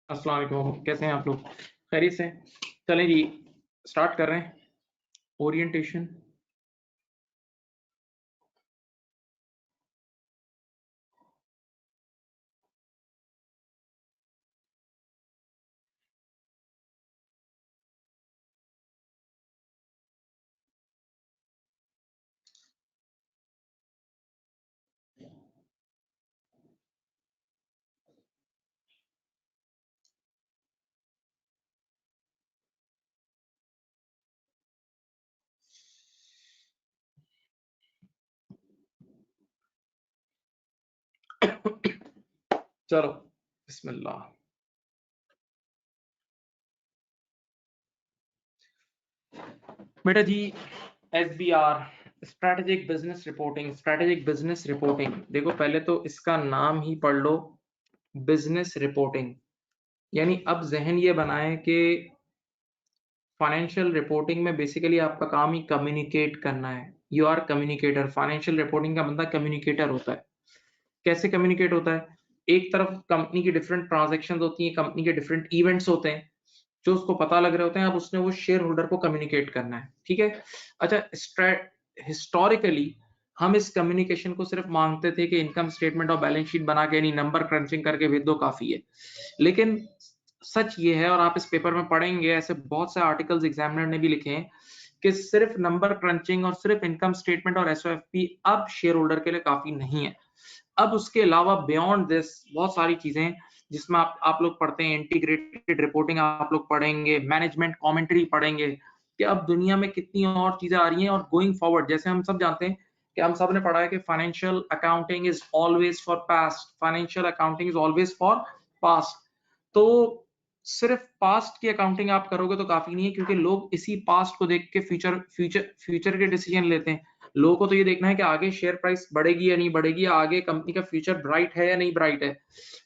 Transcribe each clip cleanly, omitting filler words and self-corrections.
अस्सलाम वालेकुम, कैसे हैं आप लोग? खैरियत से? चलें जी, स्टार्ट कर रहे हैं। ओरिएंटेशन। चलो, बिस्मिल्लाह। बेटा जी, SBR, strategic business reporting. Strategic business reporting, देखो पहले तो इसका नाम ही पढ़ लो, बिजनेस रिपोर्टिंग। यानी अब जहन ये बनाए कि फाइनेंशियल रिपोर्टिंग में बेसिकली आपका काम ही कम्युनिकेट करना है। You are communicator. Financial reporting का बंदा कम्युनिकेटर होता है। कैसे कम्युनिकेट होता है? एक तरफ कंपनी की डिफरेंट ट्रांजैक्शंस होती हैं, कंपनी के डिफरेंट इवेंट्स होते हैं जो उसको पता लग रहे होते हैं। अब उसने वो शेयर होल्डर को कम्युनिकेट करना है, ठीक है? अच्छा, हिस्टोरिकली हम इस कम्युनिकेशन को सिर्फ मांगते थे कि इनकम स्टेटमेंट और बैलेंस शीट बना के, नहीं नंबर क्रंचिंग करके भेज दो, काफी है। लेकिन सच ये है, और आप इस पेपर में पढ़ेंगे, ऐसे बहुत से आर्टिकल्स एग्जामिनर ने भी लिखे हैं कि सिर्फ नंबर क्रंचिंग और सिर्फ इनकम स्टेटमेंट और एसओएफपी अब शेयर होल्डर के लिए काफी नहीं है। अब उसके अलावा बियॉन्ड दिस बहुत सारी चीजें हैं जिसमें आप लोग पढ़ते हैं। इंटीग्रेटेड रिपोर्टिंग आप लोग पढ़ेंगे, मैनेजमेंट कमेंट्री पढ़ेंगे कि अब दुनिया में कितनी और चीजें आ रही हैं। और गोइंग फॉरवर्ड, जैसे हम सब जानते हैं कि हम सब ने पढ़ा है कि financial accounting is always for past, financial accounting is always for past. तो सिर्फ पास्ट की अकाउंटिंग आप करोगे तो काफी नहीं है, क्योंकि लोग इसी पास्ट को देख के फ्यूचर फ्यूचर फ्यूचर के डिसीजन लेते हैं। लोगों को तो ये देखना है कि आगे शेयर प्राइस बढ़ेगी या नहीं बढ़ेगी, आगे कंपनी का फ्यूचर ब्राइट है या नहीं ब्राइट है।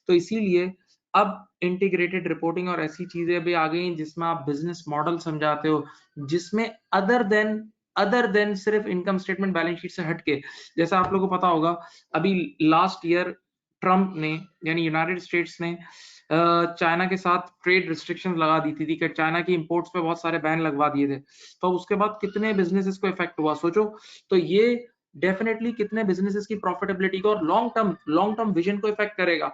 तो इसीलिए अब इंटीग्रेटेड रिपोर्टिंग और ऐसी चीजें भी आ गई हैं जिसमें आप बिजनेस मॉडल समझाते हो, जिसमें अदर देन सिर्फ इनकम स्टेटमेंट बैलेंस शीट से हटके, जैसा आप लोगों को पता होगा, अभी लास्ट ईयर ट्रंप ने, यानी यूनाइटेड स्टेट्स ने चाइना के साथ ट्रेड रिस्ट्रिक्शंस लगा दी थी कि चाइना की इंपोर्ट्स पे बहुत सारे बैन लगवा दिए थे। तो उसके बाद कितने बिजनेसेस को इफेक्ट हुआ, सोचो। तो ये डेफिनेटली कितने बिजनेसेस की प्रॉफिटेबिलिटी को और लॉन्ग टर्म विजन को इफेक्ट करेगा।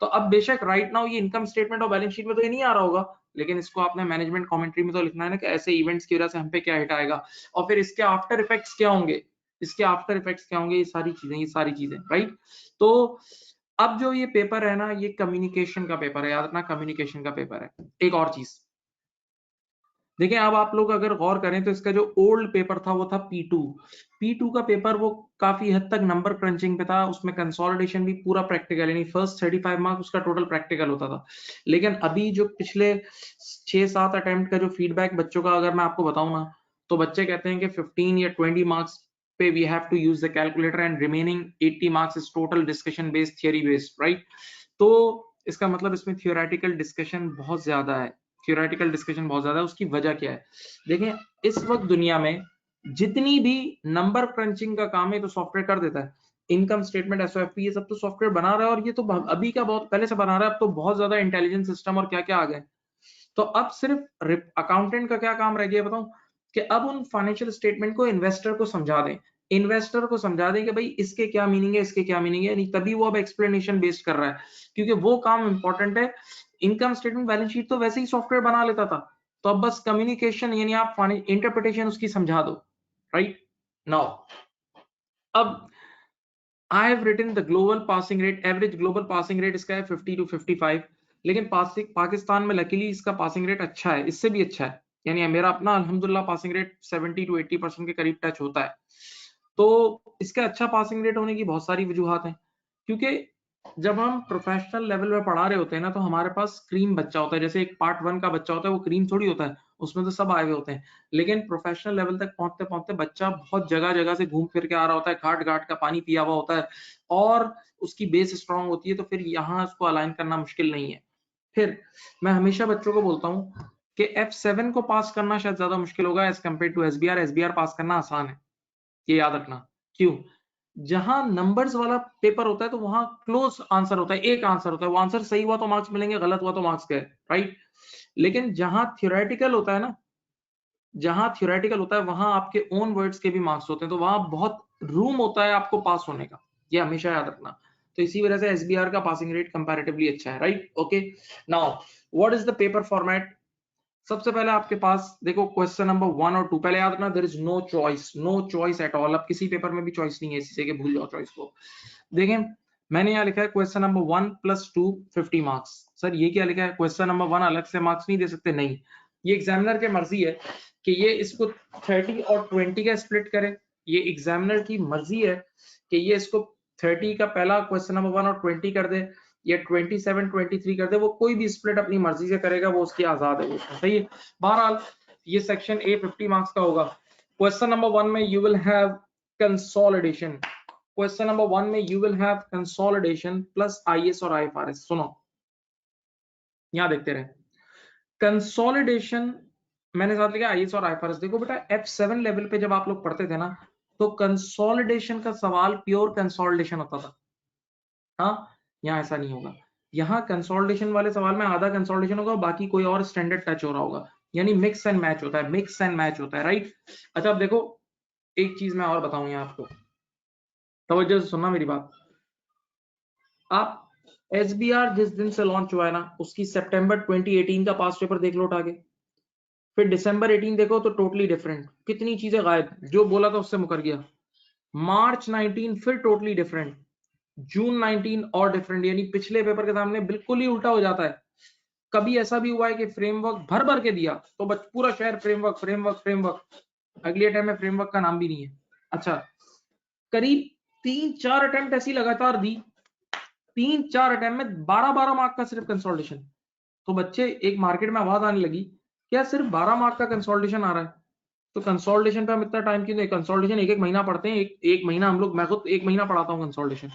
तो अब बेशक राइट नाउ ये इनकम स्टेटमेंट और बैलेंस शीट में तो ये नहीं आ रहा होगा, लेकिन इसको आपने मैनेजमेंट कमेंट्री में तो लिखना है ना कि ऐसे इवेंट्स की वजह से हम पे क्या हिट आएगा, और फिर इसके आफ्टर इफेक्ट्स क्या होंगे, ये सारी चीजें, राइट? तो अब जो ये पेपर है ना, ये कम्युनिकेशन का पेपर है, याद रखना, कम्युनिकेशन का पेपर है। एक और चीज देखिए, अब आप लोग अगर गौर करें तो इसका जो ओल्ड पेपर था वो था P2 का पेपर। वो काफी हद तक नंबर क्रंचिंग पे था, उसमें कंसोलिडेशन भी पूरा प्रैक्टिकल, यानी फर्स्ट 35 मार्क्स उसका टोटल प्रैक्टिकल होता था। लेकिन अभी जो पिछले 6-7 अटेम्प्ट का जो फीडबैक बच्चों का अगर मैं आपको बताऊं ना, तो बच्चे कहते हैं कि 15 या 20 मार्क्स पे we have to use the calculator and remaining 80 marks is total discussion based, theory based, right? तो इसका मतलब इसमें थियोरेटिकल डिस्कशन बहुत ज्यादा है। उसकी वजह क्या है? देखें, इस वक्त दुनिया में जितनी भी नंबर क्रंचिंग का काम है तो सॉफ्टवेयर कर देता है। इनकम स्टेटमेंट, एसओएफपी, ये सब तो सॉफ्टवेयर बना रहा है, और ये तो अभी का बहुत पहले से बना रहा है। अब तो बहुत ज्यादा इंटेलिजेंस सिस्टम और क्या क्या आ गए। तो अब सिर्फ अकाउंटेंट का क्या काम रह गया बताऊं? कि अब उन फाइनेंशियल स्टेटमेंट को इन्वेस्टर को समझा दें। कि भाई इसके क्या मीनिंग है, इसके क्या मीनिंग है, नहीं तभी वो अब एक्सप्लेनेशन बेस्ड कर रहा है, क्योंकि वो काम इंपॉर्टेंट है। इनकम स्टेटमेंट बैलेंस शीट तो वैसे ही सॉफ्टवेयर बना लेता था, तो अब बस कम्युनिकेशन, यानी आप इंटरप्रिटेशन उसकी समझा दो, राइट? नाउ अब I have written the global passing rate, average global passing rate इसका है 50 to 55। लेकिन पाकिस्तान में लकीली इसका पासिंग रेट अच्छा है, इससे भी अच्छा है। यानी मेरा अपना अल्हम्दुलिल्लाह पासिंग रेट 70 to 80% के करीब टच होता है। तो इसका अच्छा पासिंग रेट होने की बहुत सारी वजूहत हैं, क्योंकि जब हम प्रोफेशनल लेवल में पढ़ा रहे होते हैं ना, तो हमारे पास क्रीम बच्चा होता है। जैसे एक पार्ट 1 का बच्चा होता है, वो क्रीम थोड़ी होता है, उसमें तो सब आए हुए होते हैं। लेकिन प्रोफेशनल लेवल तक पहुंचते पहुंचते बच्चा बहुत जगह जगह से घूम फिर के आ रहा होता है, घाट घाट का पानी पिया हुआ होता है, और उसकी बेस स्ट्रांग होती है, तो फिर यहाँ उसको अलाइन करना मुश्किल नहीं है। फिर मैं हमेशा बच्चों को बोलता हूँ कि F7 को पास करना शायद ज्यादा मुश्किल होगा as compare to SBR. SBR pass करना आसान है, ये याद रखना। क्यों? जहां नंबर्स वाला पेपर होता है तो वहां क्लोज आंसर होता है, एक आंसर होता है, वो आंसर सही हुआ तो मार्क्स मिलेंगे, गलत हुआ तो मार्क्स गए, राइट। लेकिन जहां थ्योरेटिकल होता है ना, जहां थ्योरेटिकल होता है वहां आपके ओन वर्ड्स के भी मार्क्स होते हैं, तो वहां बहुत रूम होता है आपको पास होने का, ये हमेशा याद रखना। तो इसी वजह से एसबीआर का पासिंग रेट कंपैरेटिवली अच्छा है, right. Okay, now what is the paper format. सबसे पहले आपके पास देखो क्वेश्चन नंबर 1 और 2, पहले याद रखना there is no choice, no choice at all. अब किसी पेपर में भी चॉइस नहीं है, इसी से भूल जाओ चॉइस को। देखें मैंने यहाँ लिखा है क्वेश्चन नंबर 1 + 2 50 मार्क्स। सर ये क्या लिखा है, क्वेश्चन नंबर 1 अलग से मार्क्स नहीं दे सकते? नहीं, ये एग्जामिनर की मर्जी है कि ये इसको 30 और 20 का स्प्लिट करे। ये एग्जामिनर की मर्जी है कि ये इसको 30 का पहला क्वेश्चन नंबर 1 और 20 कर दे, या 27 23 कर दे। वो कोई भी स्प्लिट अपनी मर्जी से करेगा, वो उसकी आजाद है, वो सही है। बहरहाल ये सेक्शन ए 50 मार्क्स का होगा। क्वेश्चन नंबर 1 में you will have consolidation. Question number 1 में you will have consolidation plus IS और आईएफआरएस। सुनो यहां देखते रहे, कंसोलिडेशन मैंने साथ लिखा आईएस और आईएफआरएस। देखो बेटा F7 लेवल पे जब आप लोग पढ़ते थे ना, तो कंसोलिडेशन का सवाल प्योर कंसोलिडेशन होता था। हाँ, यहाँ ऐसा नहीं होगा। यहाँ कंसोलिडेशन वाले सवाल में आधा कंसोलिडेशन होगा, बाकी कोई और स्टैंडर्ड टच हो रहा होगा, यानी मिक्स एंड मैच होता है, मिक्स एंड मैच होता है, राइट। अच्छा अब देखो एक चीज मैं और बताऊं यहाँ आपको, तवज्जो से सुनना मेरी बात। आप एसबीआर जिस दिन से लॉन्च हुआ है ना, उसकी सितंबर 2018 का पास पेपर देख लो उठा के, फिर दिसंबर 18 देखो तो टोटली डिफरेंट, कितनी चीजें गायब, जो बोला था उससे मुकर गया। मार्च 19 फिर टोटली डिफरेंट, जून 19 और डिफरेंट, यानी पिछले पेपर के सामने बिल्कुल ही उल्टा हो जाता है। कभी ऐसा भी हुआ है कि फ्रेमवर्क भर भर के दिया तो बस पूरा शहर फ्रेमवर्क फ्रेमवर्क फ्रेमवर्क, अगले टाइम में फ्रेमवर्क का नाम भी नहीं है। अच्छा, करीब 3-4 अटेम्प्ट ऐसी लगातार दी, 3-4 अटेम्प्ट में 12-12 मार्क का सिर्फ कंसोलिडेशन। तो बच्चे एक मार्केट में आवाज आने लगी क्या सिर्फ 12 मार्क का कंसोलिडेशन आ रहा है, तो कंसोलिडेशन पे हम इतना टाइम क्यों दें। कंसोलिडेशन एक महीना पढ़ते हैं, एक महीना हम लोग, मैं खुद 1 महीना पढ़ाता हूँ कंसोलिडेशन।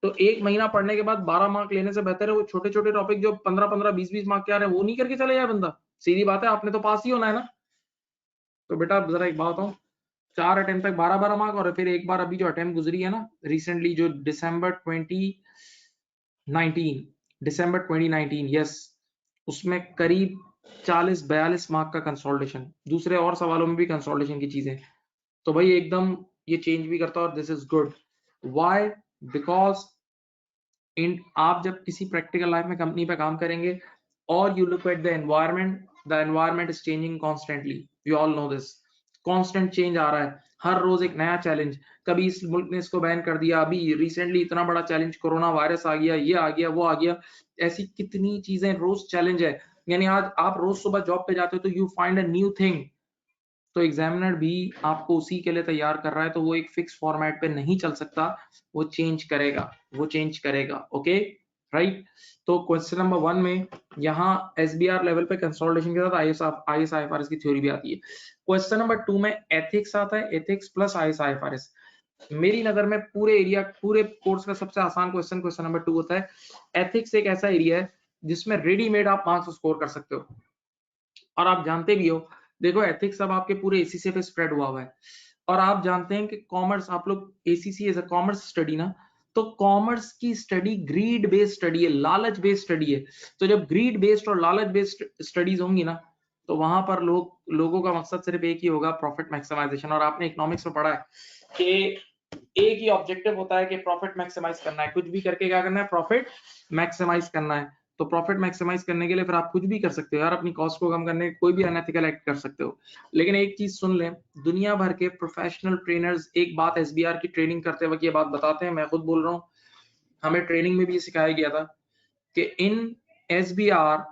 तो 1 महीना पढ़ने के बाद 12 मार्क लेने से बेहतर है वो छोटे छोटे टॉपिक जो 15-15 20-20 मार्क के आ रहे हैं वो नहीं करके चले जाए बंदा। सीधी बात है, आपने तो पास ही होना है ना। तो बेटा जरा एक बात बताऊं, 4 अटेम्प्ट तक 12-12 मार्क, और फिर एक बार अभी जो अटेम्प्ट गुजरी है ना रिसेंटली, जो दिसंबर 2019, यस, उसमें करीब 40-42 मार्क का कंसोलिडेशन, दूसरे और सवालों में भी कंसोलिडेशन की चीजें। तो भाई एकदम ये चेंज भी करता है और this is good. Why? Because in आप जब किसी प्रैक्टिकल लाइफ में कंपनी पे काम करेंगे और you look at the environment is changing constantly, we all know this. Constant change आ रहा है, हर रोज एक नया चैलेंज। कभी इस मुल्क ने इसको बैन कर दिया, अभी रिसेंटली इतना बड़ा चैलेंज कोरोना वायरस आ गया, ये आ गया वो आ गया, ऐसी कितनी चीजें रोज चैलेंज है। यानी आज आप रोज सुबह जॉब पे जाते हो तो you find a new thing. तो एग्जामिनर भी आपको उसी के लिए तैयार कर रहा है, तो वो एक फिक्स फॉर्मेट पे नहीं चल सकता, वो चेंज करेगा, वो चेंज करेगा। Okay right. तो क्वेश्चन नंबर 1 में यहाँ एसबीआर लेवल पे कंसोलिडेशन के साथ आईएस आईएफआरएस की थ्योरी भी आती है। क्वेश्चन नंबर 2 में एथिक्स आता है, एथिक्स प्लस आईएस आईएफआरएस। मेरी नजर में पूरे कोर्स का सबसे आसान क्वेश्चन क्वेश्चन नंबर 2 होता है। एथिक्स एक ऐसा एरिया है जिसमें रेडीमेड आप मार्क्स स्कोर कर सकते हो, और आप जानते भी हो, देखो एथिक्स अब आपके पूरे एसीसी पे स्प्रेड हुआ है, और आप जानते हैं कि कॉमर्स, आप लोग ACC as a commerce study ना, तो कॉमर्स की स्टडी ग्रीड बेस्ड स्टडी है, लालच बेस्ड स्टडी है। तो जब ग्रीड बेस्ड और लालच बेस्ड स्टडीज होंगी ना, तो वहां पर लोगों का मकसद सिर्फ एक ही होगा, प्रॉफिट मैक्सिमाइजेशन। और आपने इकोनॉमिक्स में पढ़ा है कि एक ही ऑब्जेक्टिव होता है कि प्रॉफिट मैक्सिमाइज करना है, कुछ भी करके क्या करना है, प्रॉफिट मैक्सिमाइज करना है। तो प्रॉफिट मैक्सिमाइज करने के लिए फिर आप कुछ भी कर सकते हो यार, अपनी कॉस्ट को कम करने कोई भी अनएथिकल एक्ट कर सकते हो। लेकिन एक चीज सुन लें, दुनिया भर के प्रोफेशनल ट्रेनर्स एक बात एसबीआर की ट्रेनिंग करते वक्त ये बात बताते हैं, मैं खुद बोल रहा हूँ, हमें ट्रेनिंग में भी सिखाया गया था कि in SBR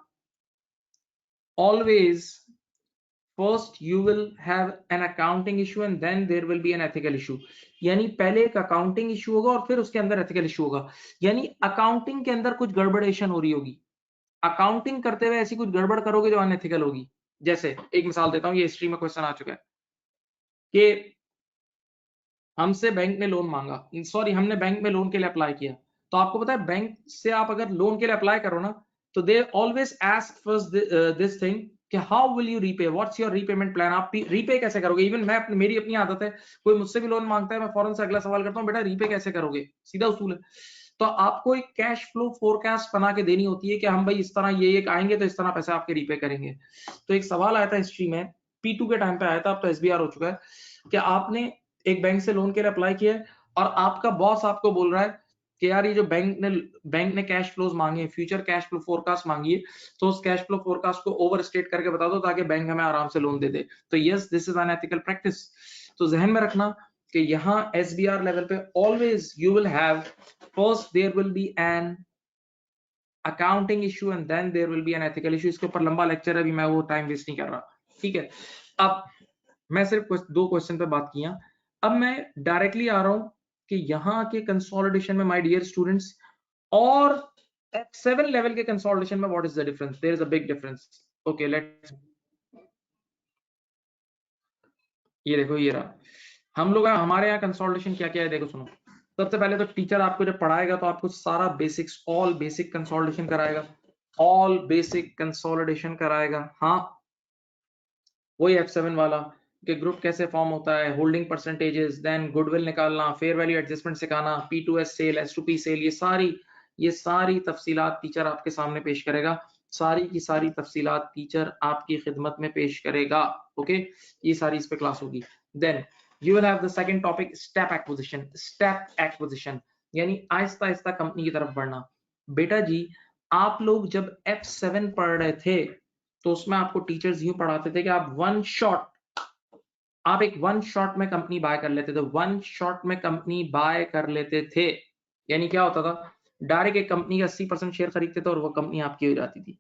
always first you will have an accounting issue and then there will be an ethical issue. यानी पहले एक अकाउंटिंग इशू होगा और फिर उसके अंदर एथिकल इशू होगा। यानी अकाउंटिंग के अंदर कुछ गड़बड़ेशन हो रही होगी, अकाउंटिंग करते हुए ऐसी कुछ गड़बड़ करोगे जो अनएथिकल होगी। जैसे एक मिसाल देता हूं, ये हिस्ट्री में क्वेश्चन आ चुका है कि हमसे बैंक ने लोन मांगा, सॉरी हमने बैंक में लोन के लिए अप्लाई किया। तो आपको पता है बैंक से आप अगर लोन के लिए अप्लाई करो ना, तो they always ask first this thing कि how will you repay, what's your repayment plan, आप रीपे कैसे करोगे। इवन मैं मेरी अपनी आदत है, कोई मुझसे भी लोन मांगता है, मैं फौरन से अगला सवाल करता हूँ, बेटा रीपे कैसे करोगे, सीधा उसूल है। तो आपको एक कैश फ्लो फोरकास्ट बना के देनी होती है कि हम भाई इस तरह ये आएंगे तो इस तरह पैसे आपके रीपे करेंगे। तो एक सवाल आया था हिस्ट्री में, P2 के टाइम पे आया था, अब तो SBR हो चुका है, कि आपने एक बैंक से लोन के लिए अप्लाई किया है और आपका बॉस आपको बोल रहा है कि यार ये जो बैंक ने कैश फ्लोज मांगे, फ्यूचर कैश फ्लो फोरकास्ट मांगी है, तो उस कैश फ्लो फोरकास्ट को ओवर स्टेट करके बता दो ताकि बैंक हमें आराम से लोन दे दे। तो yes, this is unethical practice. तो जहन में रखना कि यहाँ SBR लेवल पे always you will have, first there will be an accounting issue and then there will be an ethical issue. इसके ऊपर लंबा लेक्चर है, अभी मैं वो टाइम वेस्ट नहीं कर रहा, ठीक है। अब मैं सिर्फ दो क्वेश्चन पे बात किया, अब मैं डायरेक्टली आ रहा हूं कि यहाँ के कंसोलिडेशन में माय डियर स्टूडेंट्स और F7 लेवल के कंसोलिडेशन में what is the difference, there is a big difference. Okay let's, ये देखो ये रहा, हम लोग हमारे यहाँ कंसोलिडेशन क्या क्या है देखो सुनो। सबसे पहले तो टीचर आपको जब पढ़ाएगा तो आपको सारा बेसिक्स, ऑल बेसिक कंसोलिडेशन कराएगा, ऑल बेसिक कंसोलिडेशन कराएगा। हाँ, वही F7 वाला कि ग्रुप कैसे फॉर्म होता है, होल्डिंग परसेंटेजेस, देन गुडविल निकालना, फेयर वैल्यू एडजस्टमेंट सिखाना, P2S सेल, S2P सेल, ये सारी तफसीलात टीचर आपके सामने पेश करेगा, सारी की सारी तफसीलात टीचर आपकी खिदमत में पेश करेगा। ओके, ये सारी इस पे क्लास होगी। Then you will have the second topic, step acquisition. Step acquisition यानी आहिस्ता आहिस्ता कंपनी की तरफ बढ़ना। बेटा जी, आप लोग जब F7 पढ़ रहे थे तो उसमें आपको टीचर्स यूं पढ़ाते थे कि आप एक वन शॉट में कंपनी बाय कर लेते थे, वन शॉट में कंपनी बाय कर लेते थे। यानी क्या होता था, डायरेक्ट एक कंपनी का 80% शेयर खरीदते थे और वो कंपनी आपकी हो जाती थी।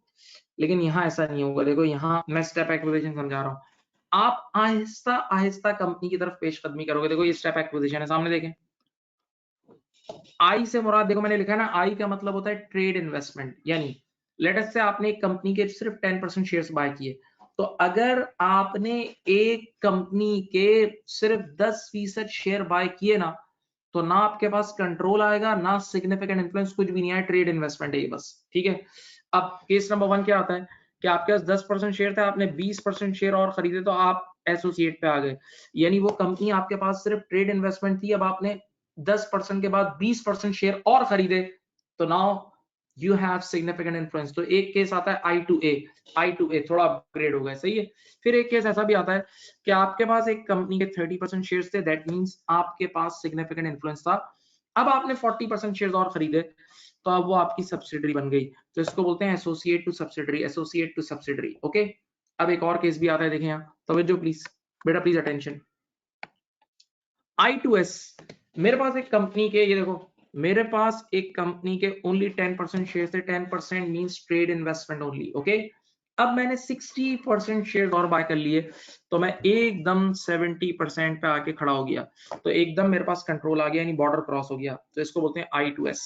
लेकिन यहाँ ऐसा नहीं होगा। देखो यहाँ मैं स्टेप एक्विजिशन समझा रहा हूँ, आप आहिस्ता आहिस्ता कंपनी की तरफ पेशकदमी करोगे। देखो ये स्टेप एक्विजिशन है, सामने देखें। आई से मुराद, देखो मैंने लिखा है ना, आई का मतलब होता है ट्रेड इन्वेस्टमेंट। यानी लेट अस से आपने एक कंपनी के सिर्फ 10% शेयर्स बाय किए, तो अगर आपने एक कंपनी के सिर्फ 10% शेयर बाय किए ना, तो ना आपके पास कंट्रोल आएगा, ना सिग्निफिकेंट इन्फ्लुएंस, कुछ भी नहीं है, ट्रेड इन्वेस्टमेंट है ये बस, ठीक है। अब केस नंबर 1 क्या आता है कि आपके पास 10% शेयर था, आपने 20% शेयर और खरीदे, तो आप एसोसिएट पे आ गए। यानी वो कंपनी आपके पास सिर्फ ट्रेड इन्वेस्टमेंट थी, अब आपने 10% के बाद 20% शेयर और खरीदे, तो now you have significant influence. तो एक केस आता है I2A थोड़ा अपग्रेड हो गया, सही है। फिर एक केस ऐसा भी आता है कि आपके पास एक कंपनी के 30% शेयर्स थे, दैट मींस आपके पास सिग्निफिकेंट इन्फ्लुएंस था। अब आपने 40% शेयर्स और खरीदे, तो अब वो आपकी सब्सिडरी बन गई। तो इसको बोलते हैं associate to subsidiary, associate to subsidiary. Okay, अब एक और केस भी आता है, देखें यहाँ तवज्जो प्लीज, बेटा प्लीज अटेंशन। I2S, मेरे पास एक कंपनी के, ये देखो मेरे पास एक कंपनी के ओनली 10% शेयर थे, 10% means trade investment only. Okay, अब मैंने 60% शेयर और बाय कर लिए, तो मैं एकदम 70% पे आके खड़ा हो गया, तो एकदम मेरे पास कंट्रोल आ गया, यानी बॉर्डर क्रॉस हो गया। तो इसको बोलते हैं I2S,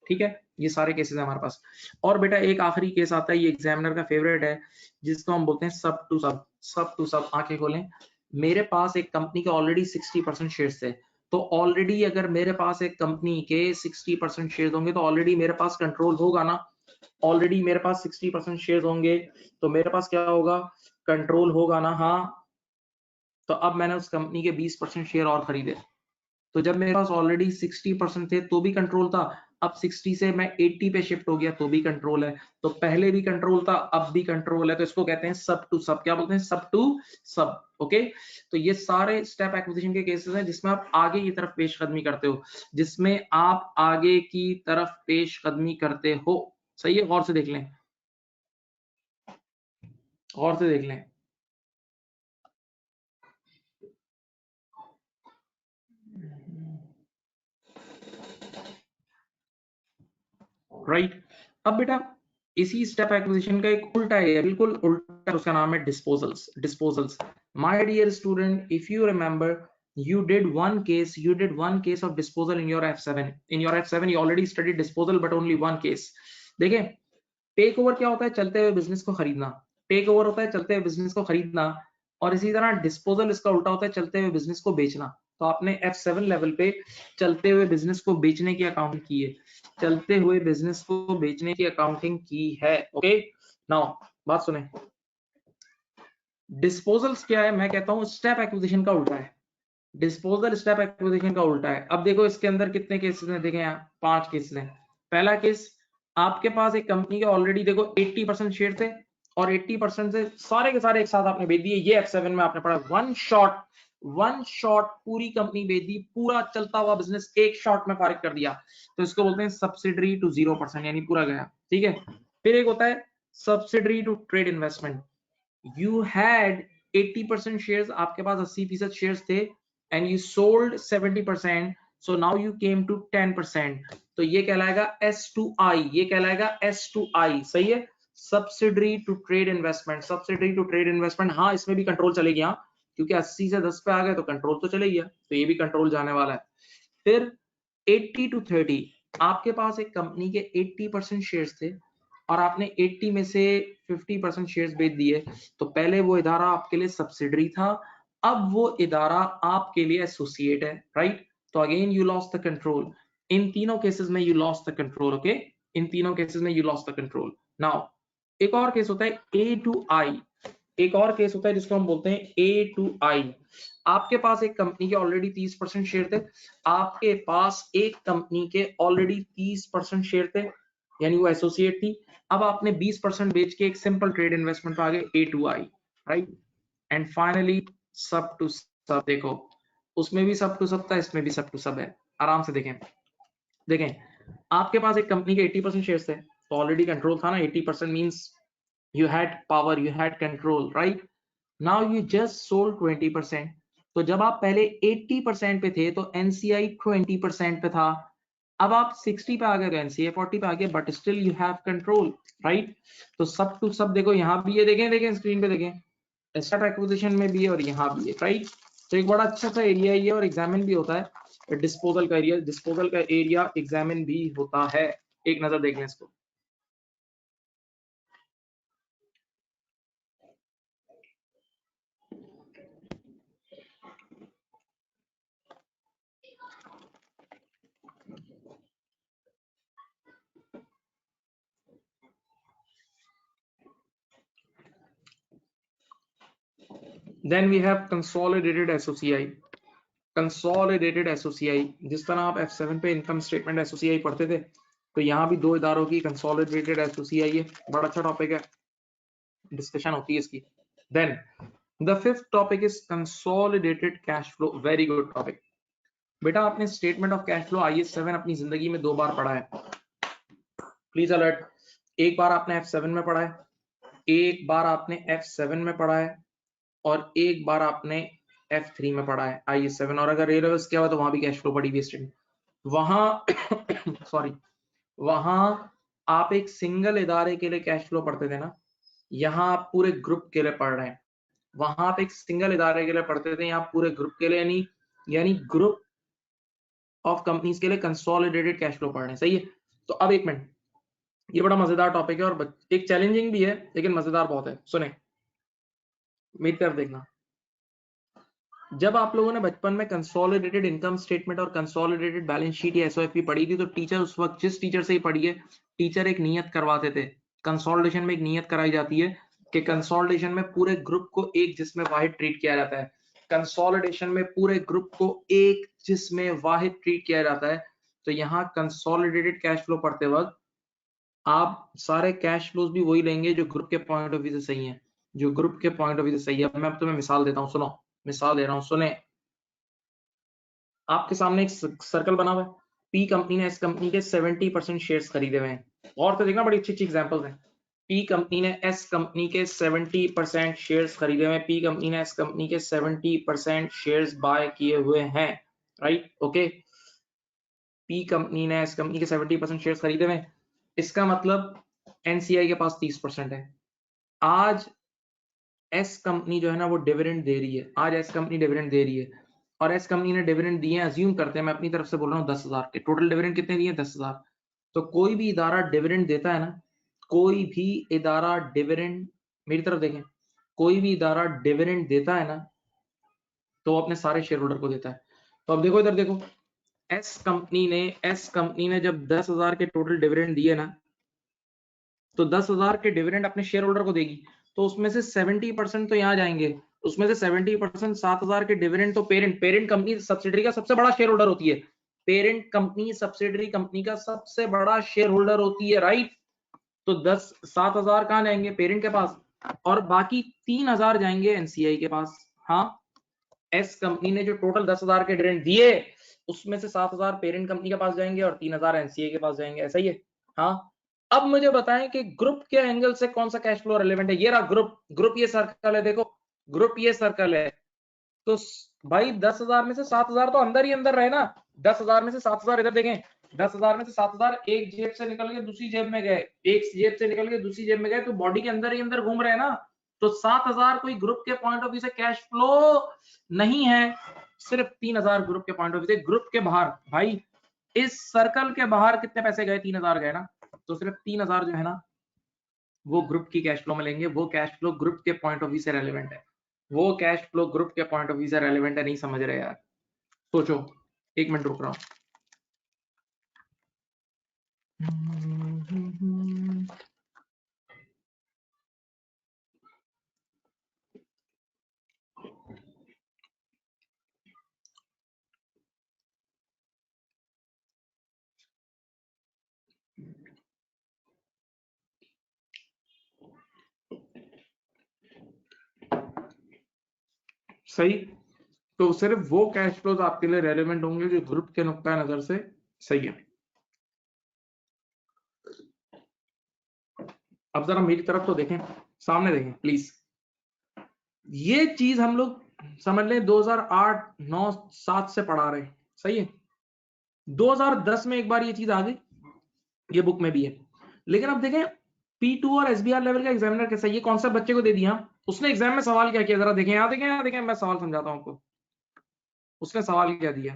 ठीक है। ये सारे केसेस है हमारे पास। और बेटा एक आखिरी केस आता है, ये एग्जामिनर का फेवरेट है, जिसको हम बोलते हैं सब टू सब। सब टू सब, आंखें खोलें, मेरे पास एक कंपनी के ऑलरेडी 60% शेयर्स थे, तो ऑलरेडी अगर मेरे पास एक कंपनी के 60% शेयर्स होंगे तो ऑलरेडी मेरे पास कंट्रोल होगा ना। ऑलरेडी मेरे पास 60% शेयर्स होंगे तो मेरे पास क्या होगा, कंट्रोल होगा ना। हाँ, तो अब मैंने उस कंपनी के 20% शेयर और खरीदे, तो जब मेरे पास ऑलरेडी 60% थे तो भी कंट्रोल था, अब 60 से मैं 80 पे शिफ्ट हो गया तो भी कंट्रोल है। तो पहले भी कंट्रोल था, अब भी कंट्रोल है, तो इसको कहते हैं सब टू सब। क्या बोलते हैं, सब टू सब। ओके, तो ये सारे स्टेप एक्विजिशन के केसेस हैं जिसमें आप आगे की तरफ पेशकदमी करते हो, जिसमें आप आगे की तरफ पेशकदमी करते हो। सही है, गौर से देख लें, गौर से देख लें। राइट, अब बेटा इसी स्टेप एक्विजिशन का एक उल्टा है, बिल्कुल उल्टा, उसका नाम है disposals. Disposals, my dear student, if you remember, you did one case of disposal in your F7 you already studied disposal but only one case। देखें, टेक ओवर क्या होता है, चलते हुए बिजनेस को खरीदना। टेक ओवर होता है चलते हुए बिजनेस को खरीदना, और इसी तरह डिस्पोजल इसका उल्टा होता है, चलते हुए बिजनेस को बेचना। तो आपने F7 लेवल पे चलते हुए बिजनेस को बेचने की अकाउंटिंग की है, चलते हुए बिजनेस को बेचने की अकाउंटिंग की है। ओके, नाउ बात सुने, डिस्पोजल्स क्या है, मैं कहता हूं स्टेप एक्विजिशन का उल्टा है। डिस्पोजल स्टेप एक्विजिशन का उल्टा है। अब देखो इसके अंदर कितने केसेस हैं, देखें यहाँ 5 केसेस हैं। पहला केस, आपके पास एक कंपनी के ऑलरेडी देखो 80% शेयर थे और 80% से सारे के सारे एक साथ आपने बेच दिए। ये F7 में आपने पढ़ा, वन शॉट पूरी कंपनी बेच दी, पूरा चलता हुआ बिजनेस एक शॉट में फारिग कर दिया, तो इसको बोलते हैं सब्सिडरी टू 0%, यानी पूरा गया। ठीक है। फिर एक होता है subsidiary to trade investment. You had 80% shares, आपके पास 80% शेयर्स थे and you sold 70%, so now you came to 10%, तो ये कहलाएगा S2I, ये कहलाएगा S2I। सही है। Subsidiary to trade investment, subsidiary to trade investment, हाँ इसमें भी कंट्रोल चलेगी, हाँ क्योंकि 80 से 10 पे आ गए तो कंट्रोल तो चले गया, तो ये भी कंट्रोल जाने वाला है। फिर 80 to 30, आपके पास एक कंपनी के 80% शेयर्स थे और आपने 80 में से 50% शेयर्स बेच दिए, तो पहले वो इदारा आपके लिए सब्सिडरी था, अब वो इदारा आपके लिए एसोसिएट है, राइट। तो again you lost the control. इन तीनों केसेस में you lost the control, okay, इन तीनों केसेस में you lost the control. Now एक और केस होता है ए टू आई, एक और केस होता है जिसको हम बोलते हैं ए टू आई। आपके पास एक कंपनी के ऑलरेडी 30% शेयर थे, आपके पास एक कंपनी के ऑलरेडी 30% शेयर थे, यानी वो एसोसिएट थी। अब आपने 20% बेच के एक सिंपल ट्रेड इन्वेस्टमेंट पे आ गए, A to I, right. And finally sub to sub, देखो उसमें भी सब टू सब था, इसमें भी सब टू सब है। आराम से देखें, देखें आपके पास एक कंपनी के 80% शेयर्स थे, तो ऑलरेडी कंट्रोल था ना, 80% means you had power, you had control, right? Now you just sold 20%, तो जब आप पहले 80% पे थे तो NCI 20% पे था, अब आप 60 पे आ गए तो NCI 40 पे आ गए, but still you have control, right. तो सब टू सब देखो, यहाँ भी ये देखें, देखें स्क्रीन पे देखें, स्टेप एक्विजिशन में भी है और यहाँ भी है, राइट। तो एक बड़ा अच्छा सा एरिया है ये, और एग्जामिन भी होता है डिस्पोजल का एरिया, डिस्पोजल का एरिया एग्जामिन भी होता है। एक नजर देख लें इसको। Then we have consolidated SOCI, consolidated SOCI. जिस तरह आप F7 पे इनकम स्टेटमेंट एसोसीआई पढ़ते थे, तो यहाँ भी दो इदारों की कंसोलिडेटेड एसोसीआई है। बड़ा अच्छा टॉपिक है, डिस्कशन होती है इसकी। Then the fifth topic is consolidated cash flow, very good topic. बेटा आपने statement of cash flow IS 7 अपनी जिंदगी में 2 बार पढ़ा है, प्लीज अलर्ट। एक बार आपने F7 में पढ़ा है, एक बार आपने F7 में पढ़ा है, और एक बार आपने F3 में पढ़ा है IS 7। और अगर ए लेवल्स क्या हुआ तो वहां भी कैश फ्लो पढ़ी हुई स्टेटमेंट वहां सॉरी, वहां आप एक सिंगल इदारे के लिए कैश फ्लो पढ़ते थे ना, यहाँ आप पूरे ग्रुप के लिए पढ़ रहे हैं। वहां आप एक सिंगल इदारे के लिए पढ़ते थे, यहाँ पूरे ग्रुप के लिए, यानी ग्रुप ऑफ कंपनीज के लिए कंसोलिडेटेड कैश फ्लो पढ़ रहे हैं। सही है। तो अब एक मिनट, ये बड़ा मजेदार टॉपिक है और एक चैलेंजिंग भी है, लेकिन मजेदार बहुत है। सुने, मेरी तरफ देखना। जब आप लोगों ने बचपन में कंसोलिडेटेड इनकम स्टेटमेंट और कंसोलिडेटेड बैलेंस शीट या एसओएफपी पढ़ी थी, तो टीचर उस वक्त जिस टीचर से ही पढ़ी है, टीचर एक नियत करवाते थे। कंसोलिडेशन में एक नियत कराई जाती है कि कंसोलिडेशन में पूरे ग्रुप को एक जिस्म वाहिद ट्रीट किया जाता है। कंसोलिडेशन में पूरे ग्रुप को एक जिस्म वाहिद ट्रीट किया जाता है। तो यहाँ कंसोलिडेटेड कैश फ्लो पढ़ते वक्त आप सारे कैश फ्लोज भी वही लेंगे जो ग्रुप के पॉइंट ऑफ व्यू से सही है, जो ग्रुप के पॉइंट ऑफ व्यू से सही है। मैं तुम्हें मिसाल देता हूँ, सुनो, मिसाल दे रहा हूँ, सुने। आपके सामने एक सर्कल बना हुआ है, पी कंपनी ने एस कंपनी के 70% शेयर्स खरीदे हुए हैं। और तो देखना, बड़ी अच्छी अच्छी एग्जांपल्स हैं। पी कंपनी ने एस कंपनी के 70% शेयर्स खरीदे हुए हैं, पी कंपनी ने एस कंपनी के 70% शेयर्स बाय किए हुए हैं, राइट, ओके। पी कंपनी ने एस कंपनी के 70% शेयर्स खरीदे हुए हैं, इसका मतलब एनसीआई के पास 30% है। आज एस कंपनी जो है ना वो डिविडेंड दे रही है, आज एस कंपनी डिविडेंड दे रही है, और एस कंपनी ने डिविडेंड दिए, अज्यूम करते हैं, मैं अपनी तरफ से बोल रहा हूँ 10,000 के, टोटल डिविडेंड कितने दिए? 10,000। तो कोई भी इदारा डिविडेंड देता है ना, कोई भी इदारा डिविडेंड, मेरी तरफ देखें, कोई भी इदारा डिविडेंड देता है ना, तो अपने सारे शेयर होल्डर को देता है। तो अब देखो, इधर देखो, एस कंपनी ने जब 10,000 के टोटल डिविडेंड दिए ना, तो 10,000 के डिविडेंड अपने शेयर होल्डर को देगी। तो उसमें से 70% तो यहाँ जाएंगे, उसमें से 70% 7,000 के डिविडेंड तो पेरेंट कंपनी सब्सिडरी का सबसे बड़ा शेयर होल्डर होती है, पेरेंट कंपनी सब्सिडरी कंपनी का सबसे बड़ा शेयर होल्डर होती है, राइट। तो 7,000 कहाँ जाएंगे, पेरेंट के पास, और बाकी 3,000 जाएंगे एनसीआई के पास। हाँ, एस कंपनी ने जो टोटल 10,000 के डिविडेंड दिए उसमें से 7,000 पेरेंट कंपनी के पास जाएंगे और 3,000 एनसीआई के पास जाएंगे, ऐसा ही है। हाँ, अब मुझे बताएं कि ग्रुप के एंगल से कौन सा कैश फ्लो रेलेवेंट है। ये रहा ग्रुप ये सर्कल है, देखो ग्रुप ये सर्कल है। तो भाई 10,000 में से 7,000 तो अंदर ही अंदर रहे ना, 10,000 में से 7,000 इधर देखें, 10,000 में से 7,000 एक जेब से निकल के दूसरी जेब में गए, एक जेब से निकल के दूसरी जेब में गए, तो बॉडी के अंदर ही अंदर घूम रहे हैं ना। तो 7,000 कोई ग्रुप के पॉइंट ऑफ व्यू से कैश फ्लो नहीं है, सिर्फ 3,000 ग्रुप के पॉइंट ऑफ व्यू से। ग्रुप के बाहर भाई, इस सर्कल के बाहर कितने पैसे गए, 3,000 गए ना, तो सिर्फ 3,000 जो है ना वो ग्रुप की कैश फ्लो में लेंगे। वो कैश फ्लो ग्रुप के पॉइंट ऑफ व्यू से रेलेवेंट है, वो कैश फ्लो ग्रुप के पॉइंट ऑफ व्यू से रेलेवेंट है। नहीं समझ रहे यार, सोचो, 1 मिनट रुक रहा हूं। सही, तो सिर्फ वो कैश फ्लोज आपके लिए रेलेवेंट होंगे जो ग्रुप के नुक्ता नजर से सही है। अब जरा मेरी तरफ तो देखें, सामने देखें प्लीज। ये चीज हम लोग समझ लें 2008, 9, 7 से पढ़ा रहे हैं, सही है। 2010 में एक बार ये चीज आ गई, ये बुक में भी है। लेकिन अब देखें P2 और SBR लेवल का एग्जामिनर कैसा, ये कॉन्सेप्ट बच्चे को दे दिया, उसने एग्जाम में सवाल क्या किया, जरा देखें, यहाँ देखें, यहाँ देखें, मैं सवाल समझाता हूं आपको। उसने सवाल क्या दिया,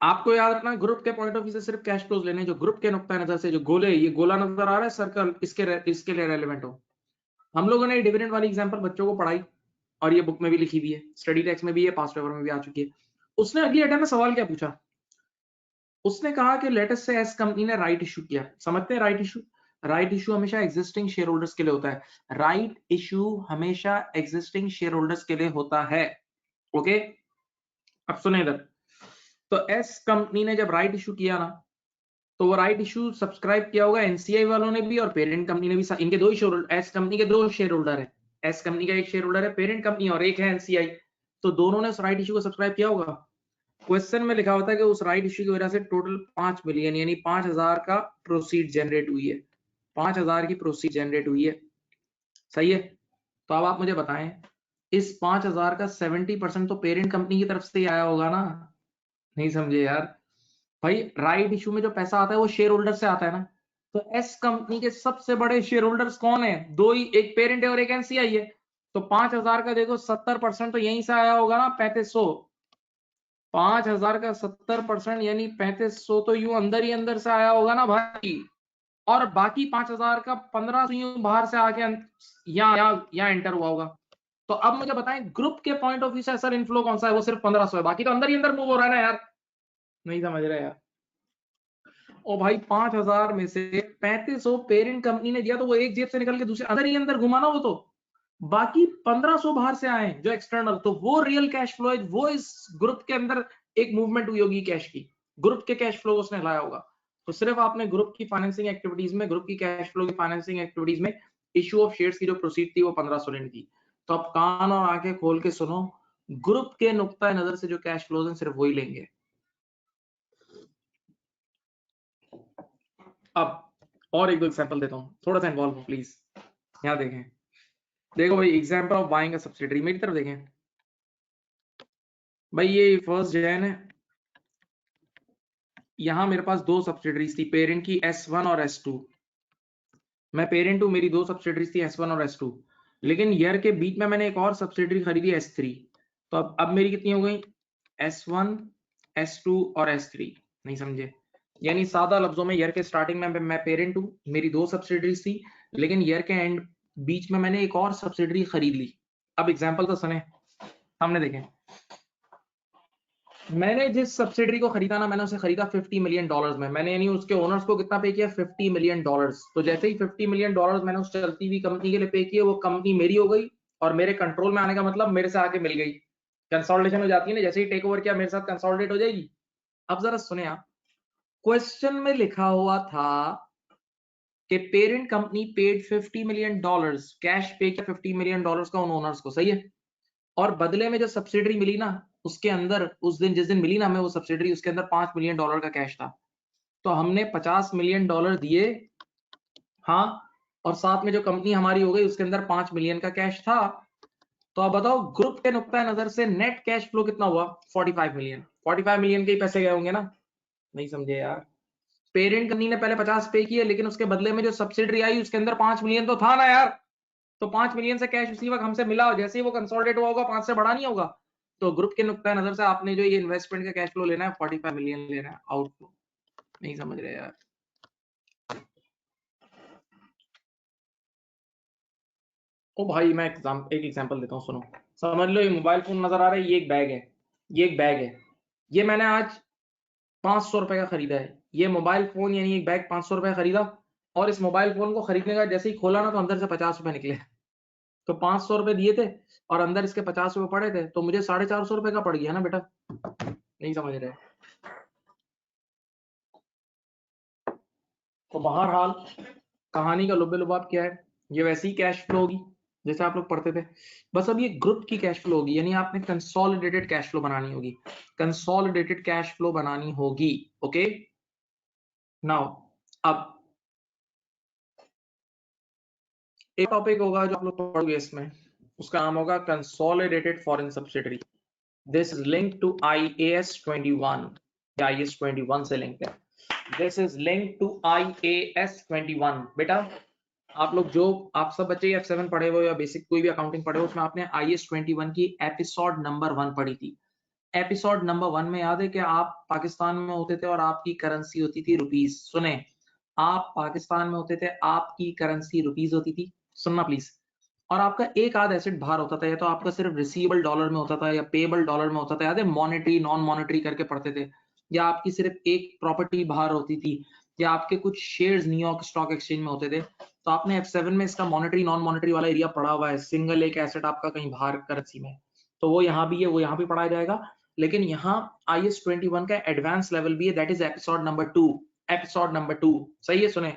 आपको याद रखना, ग्रुप के पॉइंट ऑफ व्यू से सिर्फ कैश फ्लोज लेने, जो ग्रुप के नुक्ता नजर से, जो गोले, ये गोला नजर आ रहा है सर्कल, इसके लिए रेलेवेंट हो। हम लोगों ने डिविडेंड वाली एग्जांपल बच्चों को पढ़ाई, और ये बुक में भी लिखी हुई है, स्टडी टेक्स्ट में भी है, पास्ट पेपर में भी आ चुकी है। उसने अगली अटेम्प्ट में सवाल क्या पूछा, उसने कहा कि लेटेस्ट से एस कंपनी ने राइट इशू किया। समझते हैं राइट इशू, राइट इशू हमेशा एग्जिस्टिंग शेयर होल्डर्स के लिए होता है, राइट इशू हमेशा एग्जिस्टिंग शेयर होल्डर्स के लिए होता है, ओके। अब सुने इधर, तो एस कंपनी ने जब राइट इशू किया ना, तो वो राइट इशू सब्सक्राइब किया होगा एनसीआई वालों ने भी और पेरेंट कंपनी ने भी। इनके दो शेयर, एस कंपनी के 2 शेयर होल्डर है, एस कंपनी का एक शेयर होल्डर है पेरेंट कंपनी और एक है एनसीआई, तो दोनों ने उस राइट इशू को सब्सक्राइब किया होगा। क्वेश्चन में लिखा होता है कि उस राइट इशू की वजह से टोटल 5 मिलियन यानी 5,000 का प्रोसीड जनरेट हुई है, 5,000 की प्रोसीड जनरेट हुई है, सही है। तो अब आप मुझे बताएं, इस 5,000 का 70% तो पेरेंट कंपनी की तरफ से ही आया होगा ना। नहीं समझे यार भाई, राइट इशू में जो पैसा आता है वो शेयर होल्डर से आता है ना। तो एस कंपनी के सबसे बड़े शेयर होल्डर्स कौन है, दो ही, एक पेरेंट है और एक एनसीआई है। तो 5,000 का देखो 70% तो यहीं से आया होगा ना, 3,500। 5,000 का 70% यानी 3,500 तो यूं अंदर ही अंदर से आया होगा ना भाई, और बाकी 5,000 का 1,500 यूं बाहर से आके यहाँ एंटर हुआ होगा। तो अब मुझे बताएं ग्रुप के पॉइंट ऑफ व्यू से सर इनफ्लो कौन सा है, वो सिर्फ 1,500 है, बाकी तो अंदर ही अंदर मूव हो रहा है ना यार। नहीं समझ रहे यार, ओ भाई 5,000 में से 3,500 पेरेंट कंपनी ने दिया, तो वो एक जेब से निकल के दूसरे अंदर ही अंदर घुमा ना, वो तो बाकी 1,500 बाहर से आए जो एक्सटर्नल, तो वो रियल कैश फ्लो है, वो इस ग्रुप के अंदर एक मूवमेंट हुई होगी कैश की, ग्रुप के कैश फ्लो उसने लाया होगा। तो सिर्फ आपने ग्रुप की फाइनेंसिंग एक्टिविटीज में, ग्रुप की कैश फ्लो की फाइनेंसिंग एक्टिविटीज में इशू ऑफ शेयर्स की जो प्रोसीड थी वो 1,500 लेनी थी। तो आप कान और आंखें खोल के सुनो, ग्रुप के नुक्ता नजर से जो कैश फ्लोज हैं सिर्फ वही लेंगे। अब और एक दो एग्जांपल देता हूं, थोड़ा सा इन्वॉल्व हो प्लीज। यहाँ देखें, देखो भाई example of buying a subsidiary, मेरी तरफ देखें भाई, ये फर्स्ट जैन है, यहां मेरे पास 2 सब्सिडरीज थी पेरेंट की, S1 और S2। मैं पेरेंट हूं, मेरी 2 सब्सिडरीज थी S1 और S2, लेकिन ईयर के बीच में मैंने एक और सब्सिडरी खरीदी S3। तो अब मेरी कितनी हो गई, S1, S2 और S3। नहीं समझे, यानी सादा लफ्जों में ईयर के स्टार्टिंग में मैं पेरेंट हूं, मेरी 2 सब्सिडरीज थी, लेकिन ईयर के एंड बीच में मैंने एक और सब्सिडरी खरीद ली। अब एग्जांपल तो सुने, हमने देखें, मैंने जिस सब्सिडरी को खरीदा ना, मैंने उसे खरीदा $50 मिलियन में। मैंने यानी उसके ओनर्स को कितना पे किया? $50 मिलियन। तो जैसे ही $50 मिलियन मैंने उस चलती हुई कंपनी के लिए पे किए, वो कंपनी मेरी हो गई और मेरे कंट्रोल में आने का मतलब मेरे से आके मिल गई, कंसोलिडेशन हो जाती है ना। जैसे ही टेक ओवर किया मेरे साथ कंसोलिडेट हो जाएगी। अब जरा सुने आप, क्वेश्चन में लिखा हुआ था कि parent company paid $50 million, cash पे किया $50 मिलियन का उन ओनर्स को, सही है। और बदले में जो सब्सिडरी मिली ना, उसके अंदर उस दिन जिस दिन मिली ना हमें वो सब्सिडरी, उसके अंदर $5 मिलियन का कैश था। तो हमने $50 मिलियन दिए, हाँ, और साथ में जो कंपनी हमारी हो गई उसके अंदर $5 मिलियन का कैश था। तो अब बताओ ग्रुप के नुक्ता नजर से नेट कैश फ्लो कितना हुआ? 45 मिलियन। 45 मिलियन के ही पैसे गए होंगे ना? नहीं समझे यार। पेरेंट कंपनी ने पहले 50 पे किए, लेकिन उसके बदले में जो सब्सिडरी आई उसके अंदर 5 मिलियन तो था ना यार। तो 5 मिलियन से कैश उसी वक्त हमसे मिला, जैसे ही वो कंसोलिडेट हुआ होगा 5 से बड़ा नहीं होगा। तो ग्रुप के नुक्ता नजर से आपने जो ये इन्वेस्टमेंट का कैश फ्लो लेना है 45 मिलियन लेना है आउटफ्लो। नहीं समझ रहे यार। ओ भाई मैं एक एग्जांपल देता हूँ, सुनो। समझ लो ये मोबाइल फोन नजर आ रहा है, ये एक बैग है, ये एक बैग है। ये मैंने आज 500 रुपए का खरीदा है। ये मोबाइल फोन यानी एक बैग 500 रुपए खरीदा, और इस मोबाइल फोन को खरीदने का जैसे ही खोला ना तो अंदर से 50 रुपए निकले। तो 500 रुपए दिए थे और अंदर इसके 50 रुपए पड़े थे, तो मुझे 450 रुपए का पड़ गया ना बेटा। नहीं समझ रहे। तो बहरहाल कहानी का लुब्बे लुबाब क्या है? ये वैसी ही कैश फ्लो होगी जैसे आप लोग पढ़ते थे, बस अब ये ग्रुप की कैश फ्लो होगी, यानी आपने कंसोलिडेटेड कैश फ्लो बनानी होगी। कंसोलिडेटेड कैश फ्लो बनानी होगी। ओके, नाउ अब एक टॉपिक होगा जो आप लोग पढ़ोगे इसमें, उसका नाम होगा consolidated foreign subsidiary. This is link to IAS 21, IAS 21 से लिंक है। This is link to IAS 21। बेटा आप लोग जो, आप सब बच्चे F7 पढ़े हो या बेसिक कोई भी अकाउंटिंग पढ़े हो, उसमें आपने IAS 21 की एपिसोड नंबर 1 पढ़ी थी। एपिसोड नंबर 1 में याद है कि आप पाकिस्तान में होते थे और आपकी करेंसी होती थी रुपीस। सुने, आप पाकिस्तान में होते थे, आपकी करेंसी रुपीस होती थी, सुनना प्लीज। और आपका एक आध एसेट बाहर होता था, या तो आपका सिर्फ रिसीवेबल डॉलर में होता था या पेबल डॉलर में होता था, याद है मॉनेटरी नॉन मॉनेटरी करके पढ़ते थे। या आपकी सिर्फ एक प्रॉपर्टी बाहर होती थी, या आपके कुछ शेयर्स न्यूयॉर्क स्टॉक एक्सचेंज में होते थे। तो आपने F7 में इसका मॉनेटरी नॉन मॉनेटरी वाला एरिया पढ़ा हुआ है, सिंगल एक एसेट आपका कहीं बाहर करेंसी में। तो वो यहाँ भी है, वो यहाँ भी पढ़ाया जाएगा। लेकिन यहाँ IAS 21 का एडवांस लेवल भी है, that is episode number 2। Episode number 2, सही है, सुने।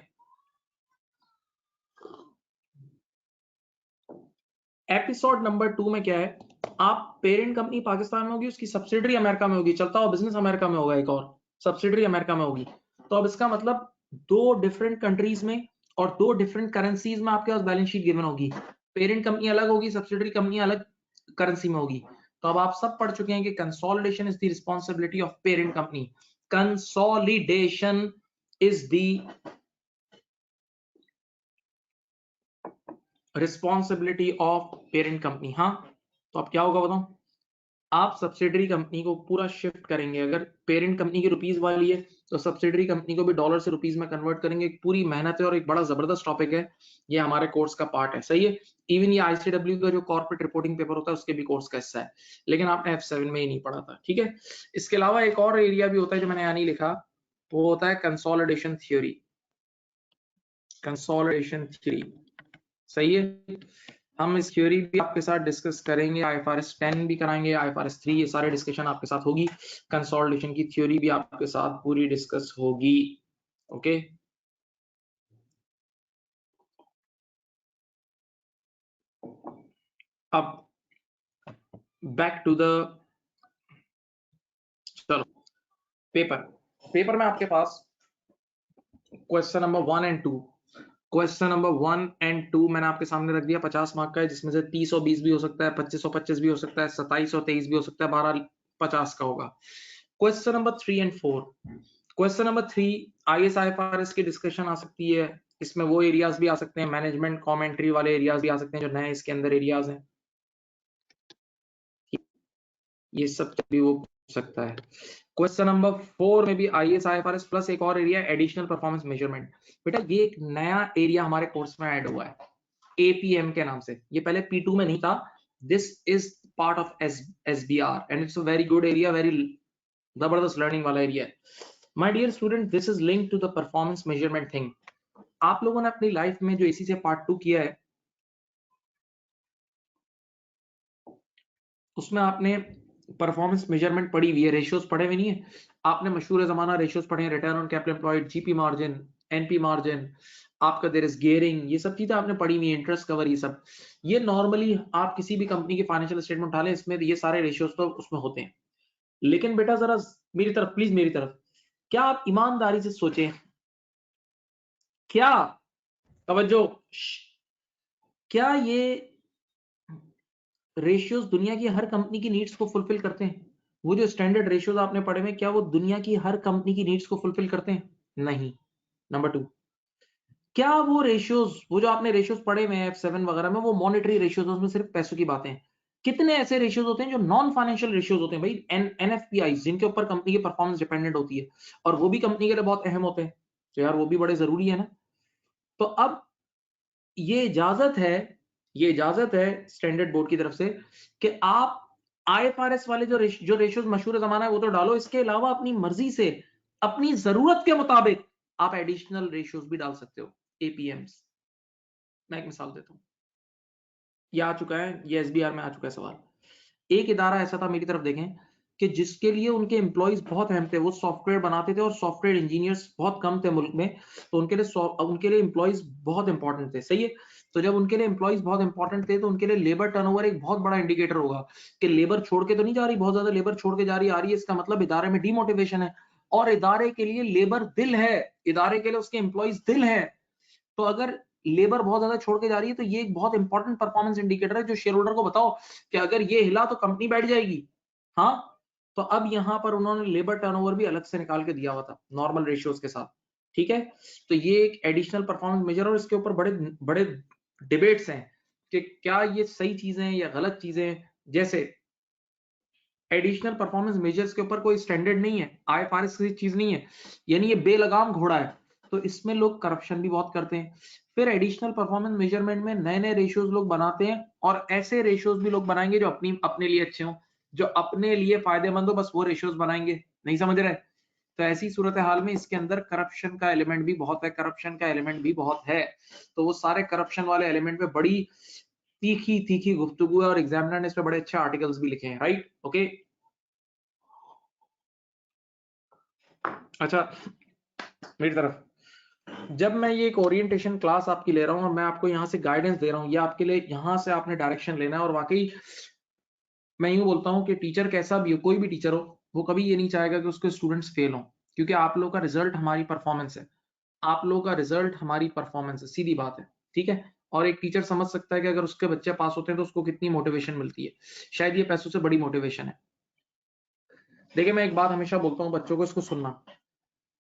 एपिसोड नंबर 2 में क्या है, आप पेरेंट कंपनी पाकिस्तान में होगी, उसकी सब्सिडरी अमेरिका में होगी, चलता हुआ बिजनेस अमेरिका में होगा, एक और सब्सिडरी अमेरिका में होगी। तो अब इसका मतलब दो डिफरेंट कंट्रीज में और दो डिफरेंट करेंसीज में आपके पास बैलेंस शीट गिवन होगी। पेरेंट कंपनी अलग होगी, सब्सिडरी कंपनी अलग करेंसी में होगी। तो अब आप सब पढ़ चुके हैं कि consolidation is the responsibility of parent company. Consolidation is the responsibility of parent company. हाँ, तो अब क्या होगा बताओ, आप सब्सिडरी कंपनी को पूरा शिफ्ट करेंगे। अगर पेरेंट कंपनी की रुपीस वाली है तो सब्सिडरी कंपनी को भी डॉलर से रुपीस में कन्वर्ट करेंगे। एक पूरी मेहनत है और एक बड़ा जबरदस्त टॉपिक है, ये हमारे कोर्स का पार्ट है, सही है। इवन ये ICW का जो कॉर्पोरेट रिपोर्टिंग पेपर होता है उसके भी कोर्स का हिस्सा है, लेकिन आपने F7 में ही नहीं पढ़ा था, ठीक है। इसके अलावा एक और एरिया भी होता है जो मैंने यहाँ नहीं लिखा, वो होता है कंसोलिडेशन थ्योरी। कंसोलिडेशन थ्योरी, सही है। हम इस थ्योरी भी आपके साथ डिस्कस करेंगे, IFRS 10 भी कराएंगे, IFRS 3, ये सारे डिस्कशन आपके साथ होगी। कंसोलिडेशन की थ्योरी भी आपके साथ पूरी डिस्कस होगी। ओके, अब बैक टू द, चलो पेपर। पेपर में आपके पास question number 1 and 2, question number 1 and 2 मैंने आपके सामने रख दिया। 50 मार्क का है, जिसमें से 30-20 भी हो सकता है, 25-25 भी हो सकता है, 27-23 भी हो सकता है, 12-50 का होगा। Question number 3 and 4, question number 3 IAS IFRS की डिस्कशन आ सकती है, इसमें वो एरियाज भी आ सकते हैं, मैनेजमेंट कमेंट्री वाले एरियाज भी आ सकते हैं जो नए इसके अंदर एरियाज हैं, ये सब भी वो पूछ सकता है। क्वेश्चन नंबर 4 में भी IAS IFRS प्लस एक और एरिया एडिशनल परफॉर्मेंस मेजरमेंट। बेटा ये एक नया एरिया हमारे कोर्स में ऐड हुआ है APM के नाम से, ये पहले P2 में नहीं था। This is part of SBR and it's a very good area, very जबरदस्त लर्निंग वाला एरिया है। My dear student, this is linked to the performance measurement thing. आप लोगों ने अपनी लाइफ में जो एसी से पार्ट 2 किया है, उसमें आपने परफॉर्मेंस मेजरमेंट पढ़ी हुई है, रेशियोज पढ़े हुए नहीं है? आपने मशहूर जमाना रेशियोज पढ़े हैं, return on capital employed, GP margin, NP margin, आपका देयर इज गियरिंग, ये सब चीजें आपने पढ़ी हुई है, इंटरेस्ट कवर, ये सब। ये नॉर्मली आप किसी भी कंपनी के फाइनेंशियल स्टेटमेंट उठा लें, इसमें ये सारे रेशियोज तो उसमें होते हैं। लेकिन बेटा जरा मेरी तरफ, प्लीज मेरी तरफ, क्या आप ईमानदारी से सोचें, क्या, तवज्जो, क्या ये रेशियोज दुनिया की हर कंपनी की नीड्स को फुलफिल करते हैं? वो जो स्टैंडर्ड रेशियोज आपने पढ़े में, क्या वो दुनिया की हर कंपनी की नीड्स को फुलफिल करते हैं? नहीं। नंबर 2, क्या वो रेशियोज, वो जो आपने रेशियोज पढ़े में F7 वगैरह में, वो मॉनेटरी रेशियोज, उसमें सिर्फ पैसों की बातें हैं? कितने ऐसे रेशियोज होते हैं जो नॉन फाइनेंशियल रेशियोज होते हैं भाई, एनएफपीआई, जिनके ऊपर कंपनी की परफॉर्मेंस डिपेंडेंट होती है, और वो भी कंपनी के लिए बहुत अहम होते हैं, तो यार वो भी बड़े जरूरी है ना। तो अब ये इजाजत है, ये इजाजत है स्टैंडर्ड बोर्ड की तरफ से कि आप आईएफआरएस वाले जो रेशियोज मशहूर जमाना है वो तो डालो, इसके अलावा अपनी मर्जी से, अपनी जरूरत के मुताबिक आप एडिशनल रेशियोज भी डाल सकते हो, एपीएम्स। मैं एक मिसाल देता हूं, ये आ चुका है, ये एसबीआर में आ चुका है सवाल। एक इदारा ऐसा था, मेरी तरफ देखें, कि जिसके लिए उनके एम्प्लॉइज बहुत अहम थे, वो सॉफ्टवेयर बनाते थे और सॉफ्टवेयर इंजीनियर्स बहुत कम थे मुल्क में, तो उनके लिए एम्प्लॉइज बहुत इंपॉर्टेंट थे, सही है। तो जब उनके लिए एम्प्लॉइज बहुत इंपॉर्टेंट थे, तो उनके लिए लेबर टर्नओवर एक बहुत बड़ा इंडिकेटर होगा कि लेबर छोड़ के तो नहीं जा रही, बहुत ज्यादा लेबर छोड़ के जा रही, आ रही है, इसका मतलब इदारे में डीमोटिवेशन है, और इदारे के लिए लेबर दिल है, इदारे के लिए उसके एम्प्लॉइज दिल है। तो अगर लेबर बहुत ज्यादा छोड़ के जा रही है, तो ये एक बहुत इंपॉर्टेंट परफॉर्मेंस इंडिकेटर है, जो शेयर होल्डर को बताओ कि अगर ये हिला तो कंपनी बैठ जाएगी। हाँ, तो अब यहां पर उन्होंने लेबर टर्नओवर भी अलग से निकाल के दिया हुआ था नॉर्मल रेशियोज के साथ, ठीक है। तो ये एक एडिशनल परफॉर्मेंस मेजर, और इसके ऊपर बड़े बड़े डिबेट्स हैं कि क्या ये सही चीजें हैं या गलत चीजें हैं। जैसे एडिशनल परफॉर्मेंस मेजर्स के ऊपर कोई स्टैंडर्ड नहीं है, आईएफआरएस की चीज नहीं है, यानी ये बेलगाम घोड़ा है, तो इसमें लोग करप्शन भी बहुत करते हैं। फिर एडिशनल परफॉर्मेंस मेजरमेंट में नए नए रेशियोज लोग बनाते हैं, और ऐसे रेशियोज भी लोग बनाएंगे जो अपने लिए अच्छे हों, जो अपने लिए फायदेमंद हो, बस वो रेशियोज बनाएंगे। नहीं समझ रहे? तो ऐसी सूरत हाल में इसके अंदर करप्शन का एलिमेंट भी बहुत है, करप्शन का एलिमेंट भी बहुत है। तो वो सारे करप्शन वाले एलिमेंट पे बड़ी तीखी तीखी गुफ्तगू है, और एग्जामिनर ने इस पे बड़े अच्छे आर्टिकल्स भी लिखे हैं, राइट, ओके। अच्छा, मेरी तरफ, जब मैं ये एक ओरिएंटेशन क्लास आपकी ले रहा हूं और मैं आपको यहाँ से गाइडेंस दे रहा हूँ, ये आपके लिए, यहाँ से आपने डायरेक्शन लेना है। और वाकई मैं यूं बोलता हूँ कि टीचर कैसा भी हो, कोई भी टीचर हो, वो कभी ये नहीं चाहेगा कि उसके स्टूडेंट्स फेल हों, क्योंकि आप लोगों का रिजल्ट हमारी परफॉर्मेंस है, आप लोगों का रिजल्ट हमारी परफॉर्मेंस है, सीधी बात है, ठीक है। और एक टीचर समझ सकता है कि अगर उसके बच्चे पास होते हैं तो उसको कितनी मोटिवेशन मिलती है, शायद ये पैसों से बड़ी मोटिवेशन है। देखिए, मैं एक बात हमेशा बोलता हूँ बच्चों को, इसको सुनना।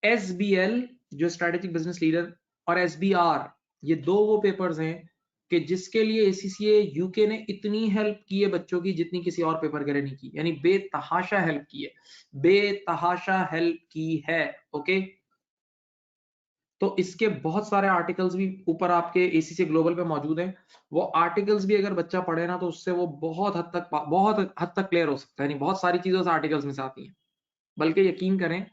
एसबीएल जो स्ट्रेटेजिक बिजनेस लीडर, और एसबीआर, ये दो वो पेपर्स हैं कि जिसके लिए एसीसीए यूके ने इतनी हेल्प की है बच्चों की, जितनी किसी और पेपर के लिए नहीं की, यानी बेतहाशा हेल्प की है, बेतहाशा हेल्प की है, ओके। तो इसके बहुत सारे आर्टिकल्स भी ऊपर आपके एसीसी ग्लोबल पे मौजूद हैं। वो आर्टिकल्स भी अगर बच्चा पढ़े ना, तो उससे वो बहुत हद तक क्लियर हो सकता है, यानी बहुत सारी चीजें उस आर्टिकल्स में से आती हैं। बल्कि यकीन करें,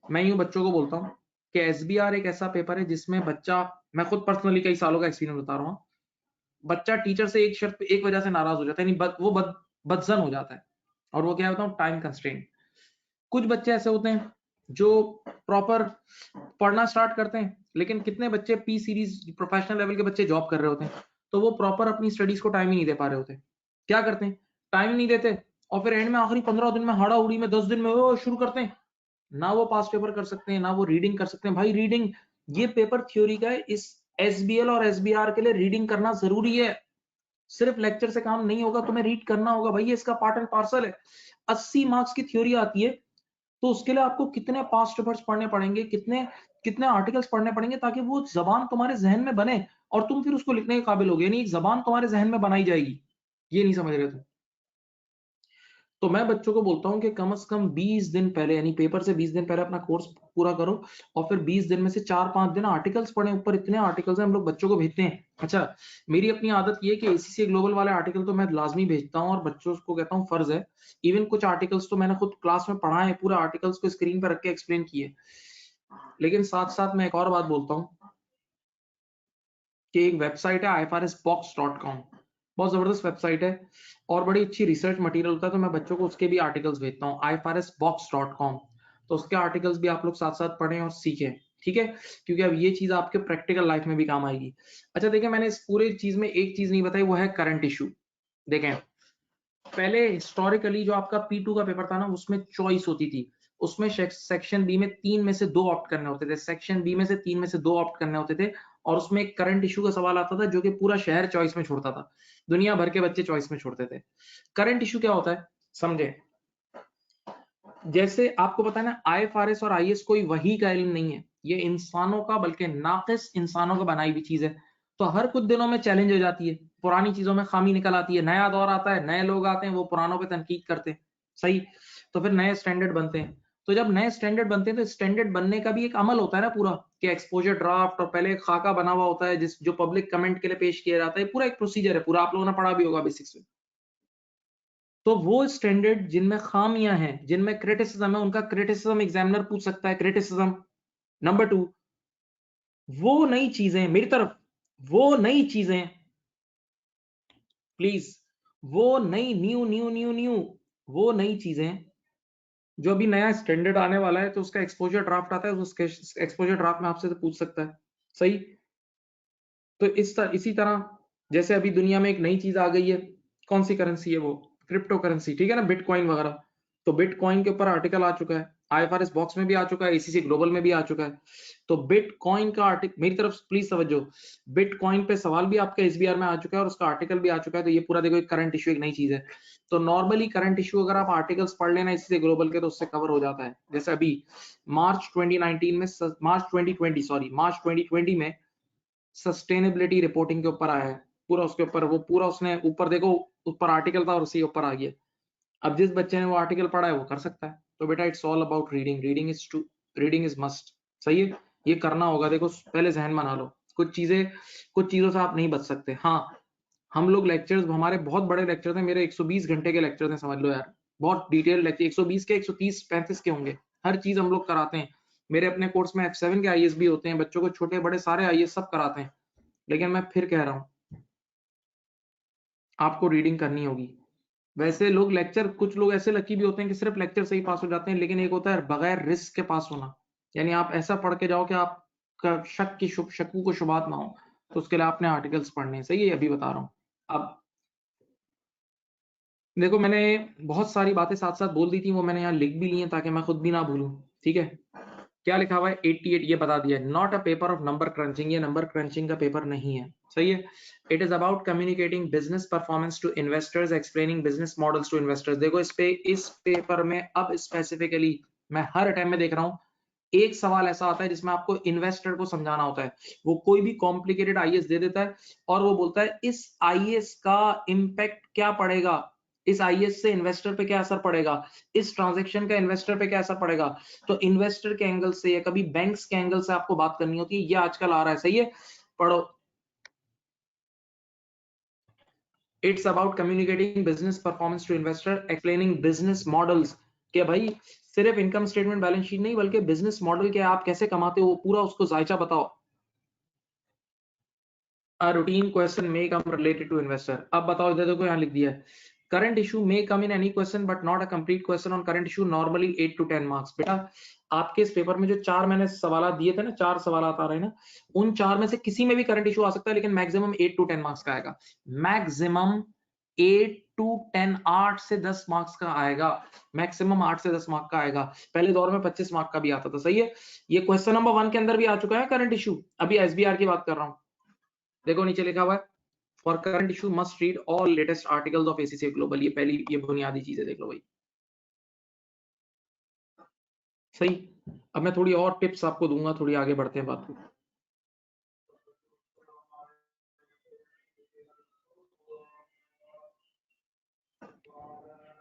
मैं यूं बच्चों को बोलता हूँ कि एसबीआर एक ऐसा पेपर है जिसमें बच्चा, मैं खुद पर्सनली कई सालों का एक्सपीरियंस बता रहा हूँ, बच्चा टीचर से एक शर्त एक वजह से नाराज हो जाता है, यानी वो बदजन हो जाता है, और वो क्या होता है, टाइम कंस्ट्रेंट। कुछ बच्चे ऐसे होते हैं जो प्रॉपर पढ़ना स्टार्ट करते हैं, लेकिन कितने बच्चे पी सीरीज प्रोफेशनल लेवल के बच्चे जॉब कर रहे होते हैं, तो वो प्रॉपर अपनी स्टडीज को टाइम ही नहीं दे पा रहे होते। क्या करते हैं, टाइम नहीं देते, और फिर एंड में आखिरी 15 दिन में, हाड़ा उड़ी में, 10 दिन में वो शुरू करते हैं। ना वो पास पेपर कर सकते हैं, ना वो रीडिंग कर सकते हैं। भाई रीडिंग, ये पेपर थ्योरी का है, इस एसबीएल और एसबीआर के लिए रीडिंग करना जरूरी है। सिर्फ लेक्चर से काम नहीं होगा, तुम्हें रीड करना होगा भाई, ये इसका पार्ट एंड पार्सल है। 80 मार्क्स की थ्योरी आती है, तो उसके लिए आपको कितने पास्ट पेपर्स पढ़ने पड़ेंगे, कितने कितने आर्टिकल्स पढ़ने पड़ेंगे, ताकि वो जबान तुम्हारे जहन में बने, और तुम फिर उसको लिखने के काबिल होगे, यानी एक जबान तुम्हारे जहन में बनाई जाएगी। ये नहीं समझ रहे तुम। तो मैं बच्चों को बोलता हूँ कि कम से कम 20 दिन पहले, यानी पेपर से 20 दिन पहले अपना कोर्स पूरा करो, और फिर 20 दिन में से 4-5 दिन आर्टिकल्स पढ़ें। ऊपर इतने आर्टिकल्स हैं, हम लोग बच्चों को भेजते हैं। अच्छा, मेरी अपनी आदत ये है कि एसीसी ग्लोबल वाले आर्टिकल तो मैं लाजमी भेजता हूँ और बच्चों को कहता हूँ फर्ज है। इवन कुछ आर्टिकल्स तो मैंने खुद क्लास में पढ़ा है, पूरा आर्टिकल्स को स्क्रीन पर रख के एक्सप्लेन किए। लेकिन साथ साथ मैं एक और बात बोलता हूँ कि एक वेबसाइट है ifrsbox.com, बहुत जबरदस्त वेबसाइट है और बड़ी अच्छी रिसर्च मटेरियल होता है, तो मैं बच्चों को उसके भी आर्टिकल्स भेजता हूँ ifrsbox.com। तो उसके आर्टिकल्स भी आप लोग साथ साथ पढ़ें और सीखें, ठीक है, क्योंकि अब ये चीज आपके प्रैक्टिकल लाइफ में भी काम आएगी। अच्छा देखिए, मैंने इस पूरे चीज में एक चीज नहीं बताई, वो है करंट इशू। देखें, पहले हिस्टोरिकली जो आपका P2 का पेपर था ना, उसमें चॉइस होती थी। उसमें सेक्शन बी में 3 में से 2 ऑप्ट करने होते थे, सेक्शन बी में से 3 में से 2 ऑप्ट करने होते थे, और उसमें एक करंट इशू का सवाल आता था जो कि पूरा शहर चॉइस में छोड़ता था, दुनिया भर के बच्चे चॉइस में छोड़ते थे। करंट इशू क्या होता है समझे? जैसे आपको पता है ना, IFRS और IS कोई वही का इल्म नहीं है, ये इंसानों का, बल्कि नाकिस इंसानों का बनाई हुई चीज है। तो हर कुछ दिनों में चैलेंज हो जाती है, पुरानी चीजों में खामी निकल आती है, नया दौर आता है, नए लोग आते हैं, वो पुरानों पे तनकीद करते हैं, सही, तो फिर नए स्टैंडर्ड बनते हैं। तो जब नए स्टैंडर्ड बनते हैं तो स्टैंडर्ड बनने का भी एक अमल होता है ना पूरा, कि एक्सपोजर ड्राफ्ट और पहले एक खाका बना हुआ होता है जिस जो पब्लिक कमेंट के लिए पेश किया जाता है, पूरा एक प्रोसीजर है पूरा, आप लोगों ने पढ़ा भी होगा बेसिक्स में। तो वो स्टैंडर्ड जिनमें खामियां हैं, जिनमें क्रिटिसिज्म है, उनका क्रिटिसिज्म एग्जामिनर पूछ सकता है, क्रिटिसिज्म। नंबर 2, वो नई चीजें मेरी तरफ, वो नई चीजें प्लीज, वो नई न्यू न्यू न्यू न्यू वो नई चीजें जो अभी नया स्टैंडर्ड आने वाला है, तो उसका एक्सपोजर ड्राफ्ट आता है, उसके एक्सपोजर ड्राफ्ट में आपसे तो पूछ सकता है, सही। तो इसी तरह जैसे अभी दुनिया में एक नई चीज आ गई है, कौन सी करेंसी है वो, क्रिप्टो करेंसी, ठीक है ना, बिटकॉइन वगैरह। तो बिटकॉइन के ऊपर आर्टिकल आ चुका है, IFRS बॉक्स में भी आ चुका है, ACC ग्लोबल में भी आ चुका है। तो बिटकॉइन का आर्टिकल, मेरी तरफ प्लीज समझो, बिटकॉइन पे सवाल भी आपका SBR में आ चुका है और उसका आर्टिकल भी आ चुका है। तो ये पूरा देखो, एक करंट इशू, एक नई चीज है। तो नॉर्मली करंट इशू अगर आप आर्टिकल्स पढ़ लेना इससे ग्लोबल के, तो उससे कवर हो जाता है। जैसे अभी मार्च 2019 में, मार्च 2020 सॉरी, मार्च 2020 में सस्टेनेबिलिटी रिपोर्टिंग के ऊपर आया है, पूरा उसके ऊपर, वो पूरा उसने ऊपर देखो, ऊपर आर्टिकल था और उसी ऊपर आ गया। अब जिस बच्चे ने वो आर्टिकल पढ़ा है वो कर सकता है। तो बेटा it's all about reading, reading is must, सही है, ये करना होगा। देखो पहले जहन बना लो, कुछ चीजों से आप नहीं बच सकते। हाँ, हम लोग लेक्चर्स, हमारे बहुत बड़े लेक्चर थे, मेरे 120 घंटे के लेक्चर थे, समझ लो यार, बहुत डिटेल लेक्चर, 120 के, 130-135 के होंगे, हर चीज हम लोग कराते हैं। मेरे अपने कोर्स में F7 के IAS भी होते हैं, बच्चों को छोटे बड़े सारे IAS सब कराते हैं। लेकिन मैं फिर कह रहा हूं, आपको रीडिंग करनी होगी। वैसे लोग लेक्चर, कुछ लोग ऐसे लकी भी होते हैं कि सिर्फ लेक्चर से ही पास हो जाते हैं, लेकिन एक होता है बगैर रिस्क के पास होना, यानी आप ऐसा पढ़ के जाओ कि आपका शकू को शुबात ना हो। तो उसके लिए आपने आर्टिकल्स पढ़ने हैं, सही है, अभी बता रहा हूँ। अब देखो, मैंने बहुत सारी बातें साथ साथ बोल दी थी, वो मैंने यहाँ लिख भी ली है ताकि मैं खुद भी ना भूलूं, ठीक है। क्या लिखा हुआ है, 88, ये बता दिया, not a paper of number crunching, ये नंबर क्रंचिंग का पेपर नहीं है, सही है। It is about communicating business performance to investors, explaining business models to investors. देखो इस पेपर में अब स्पेसिफिकली मैं हर टाइम में देख रहा हूँ, एक सवाल ऐसा आता है जिसमें आपको इन्वेस्टर को समझाना होता है। वो कोई भी कॉम्प्लिकेटेड आईएएस दे देता है और वो बोलता है इस आईएएस का इंपैक्ट क्या पड़ेगा, इस आईएएस से इन्वेस्टर पे क्या असर पड़ेगा, इस ट्रांजैक्शन का इन्वेस्टर पे क्या असर पड़ेगा। तो इन्वेस्टर के एंगल से या कभी बैंक्स के एंगल से आपको बात करनी होती है, ये आजकल आ रहा है, सही है, पढ़ो। It's about communicating business performance to investor, explaining business models, कि भाई सिर्फ इनकम स्टेटमेंट बैलेंस शीट नहीं, बल्कि बिजनेस मॉडल क्या, आप कैसे कमाते हो, पूरा उसको जायचा बताओ। A routine question may come related to investor। अब बताओ, इधर देखो यहाँ लिख दिया है, current issue may come in any question but not a complete question on current issue, normally 8 to 10 marks। बेटा आपके इस पेपर में जो 4 मैंने सवाल दिए थे ना, 4 सवाल आ रहे हैं ना, उन 4 में से किसी में भी करंट इशू आ सकता है, लेकिन मैक्सिमम 8 to 10 मार्क्स का आएगा, मैक्सिमम 8 to 10, 8 से 10 मार्क्स का आएगा, मैक्सिमम 8 से 10 मार्क्स का आएगा। पहले दौर में 25 मार्क्स का भी आता था, सही है। ये क्वेश्चन नंबर 1 के अंदर भी आ चुका है करंट इशू, अभी SBR की बात कर रहा हूं। देखो नीचे लिखा हुआ है, for current issue must read all latest articles of ACC global, ये पहली, ये बुनियादी चीज है, देख लो भाई, सही। अब मैं थोड़ी और टिप्स आपको दूंगा, थोड़ी आगे बढ़ते हैं बात को।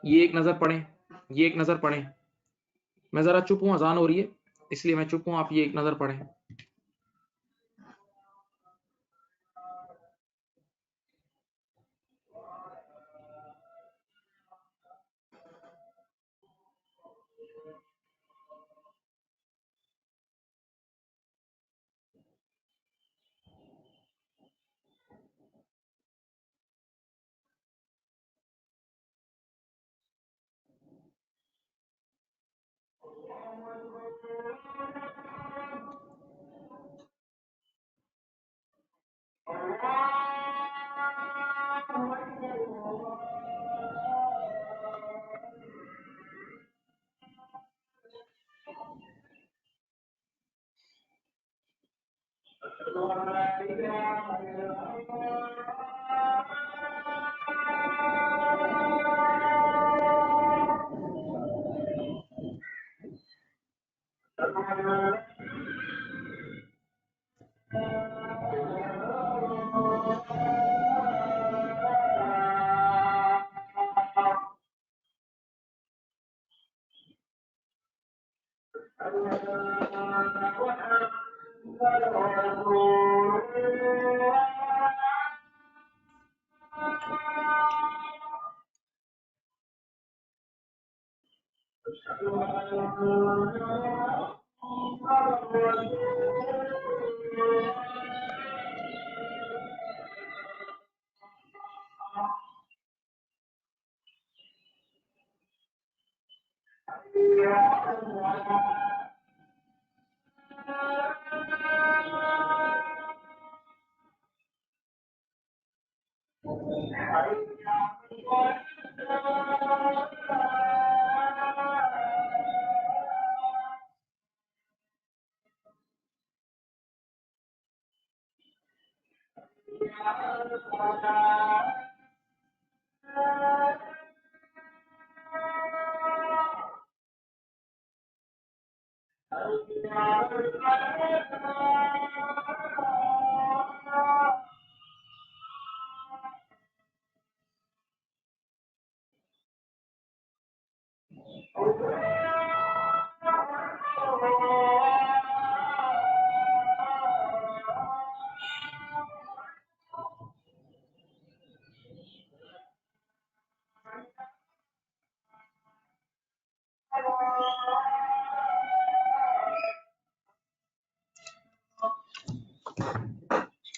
ये एक नजर पढ़ें, ये एक नजर पढ़ें। मैं जरा चुप हूं, अजान हो रही है इसलिए मैं चुप हूं, आप ये एक नजर पढ़ें।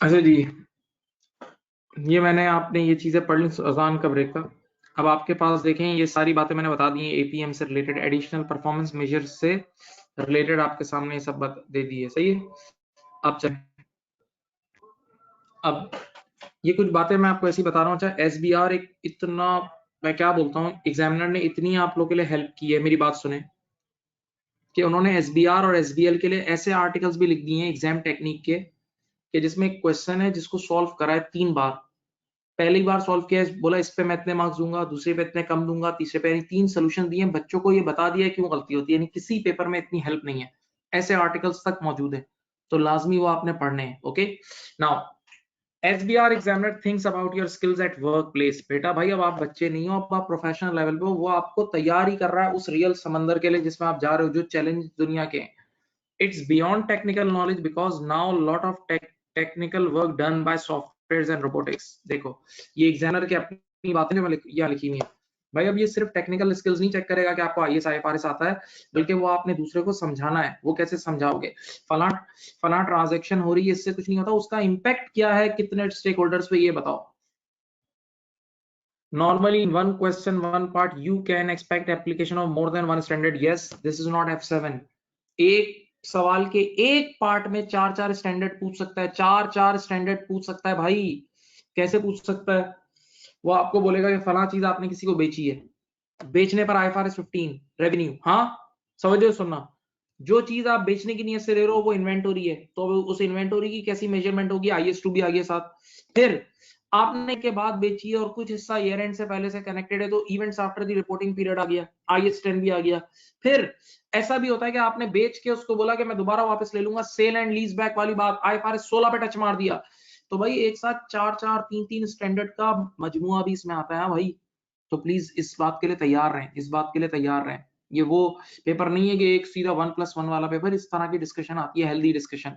अच्छा जी, ये मैंने आपने ये चीजें पढ़ ली अजान का ब्रेक का। अब आपके पास देखें ये सारी बातें मैंने बता दी हैं, एपीएम से रिलेटेड, एडिशनल परफॉर्मेंस मेजर से रिलेटेड आपके सामने ये सब बात दे दी है, सही है। अब चलें, अब ये कुछ बातें मैं आपको ऐसी बता रहा हूँ। चाहे एसबीआर एक इतना, मैं क्या बोलता हूँ, एग्जामिनर ने इतनी आप लोगों के लिए हेल्प की है, मेरी बात सुने, कि उन्होंने एसबीआर और एसबीएल के लिए ऐसे आर्टिकल्स भी लिख दिए हैं एग्जाम टेक्निक के, कि जिसमें एक क्वेश्चन है जिसको सॉल्व करा है 3 बार। पहली बार सॉल्व किया है, बोला इस पे मैं इतने मार्क्स दूंगा, दूसरे पे इतने कम दूंगा, तीसरे पे 3 सोल्यूशन दिए, बच्चों को ये बता दिया है क्यों गलती होती है, यानी किसी पेपर में इतनी हेल्प नहीं है, ऐसे आर्टिकल्स तक मौजूद है, तो लाजमी वो आपने पढ़ने हैं। Okay, now SBR examiner thinks about your skills at work place. बेटा भाई अब आप बच्चे नहीं हो, अब आप प्रोफेशनल लेवल पे हो, वो आपको तैयार ही कर रहा है उस रियल समंदर के लिए जिसमें आप जा रहे हो, जो चैलेंज दुनिया के हैं। It's beyond technical knowledge because now a lot of technical work done by softwares and robotics। देखो ये एग्जामिनर की अपनी बातें जो यहाँ लिखी हुई है भाई, अब ये सिर्फ टेक्निकल स्किल्स नहीं चेक करेगा कि आपको आईएएस आईएफआरएस आता है, बल्कि वो आपने दूसरे को समझाना है। वो कैसे समझाओगे, फला फला ट्रांजैक्शन हो रही है, इससे कुछ नहीं होता, उसका इंपैक्ट क्या है कितने स्टेक होल्डर्स पे, ये बताओ। Normally in one question, one part, you can expect application of more than one standard. Yes, this is not F7। एक सवाल के एक पार्ट में चार चार स्टैंडर्ड पूछ सकता है, चार चार स्टैंडर्ड पूछ सकता है भाई। कैसे पूछ सकता है, वो आपको बोलेगा कि फला चीज आपने किसी को बेची है, बेचने पर IFRS 15 रेवेन्यू, हाँ समझ रहे हो, सुनना, जो चीज आप बेचने की नीयत से ले रहे हो वो इन्वेंटोरी है, तो उस इन्वेंटोरी की कैसी मेजरमेंट होगी, IS2 भी आ गया साथ। फिर आपने के बाद बेची है और कुछ हिस्सा ईयर एंड से पहले से कनेक्टेड है, तो events after the reporting period आ गया, IS10 भी आ गया। फिर ऐसा भी होता है कि आपने बेच के उसको बोला कि मैं दोबारा वापस ले लूंगा, सेल एंड लीज बैक वाली बात, IFRS 16 पे टच मार दिया। तो भाई एक साथ चार चार तीन तीन स्टैंडर्ड का मजमुआ भी इसमें आता है भाई। तो प्लीज इस बात के लिए तैयार रहें, इस बात के लिए तैयार रहें। ये वो पेपर नहीं है कि एक सीधा 1+1 वाला पेपर, इस तरह की डिस्कशन आती है, हेल्दी डिस्कशन।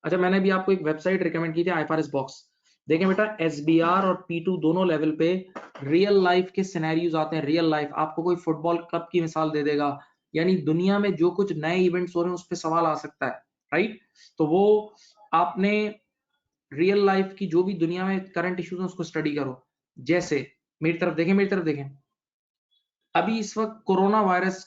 अच्छा, मैंने भी आपको एक वेबसाइट रिकमेंड की थी, IFRS बॉक्स। देखें बेटा, SBR और P2 दोनों लेवल पे रियल लाइफ के सिनेरियोज आते हैं, रियल लाइफ। आपको कोई फुटबॉल कप की मिसाल दे देगा, यानी दुनिया में जो कुछ नए इवेंट्स हो रहे हैं उस पर सवाल आ सकता है, राइट। तो वो आपने रियल लाइफ की जो भी दुनिया में करंट इश्यूज हैं उसको स्टडी करो। जैसे मेरी तरफ देखें, मेरी तरफ देखें, अभी इस वक्त कोरोना वायरस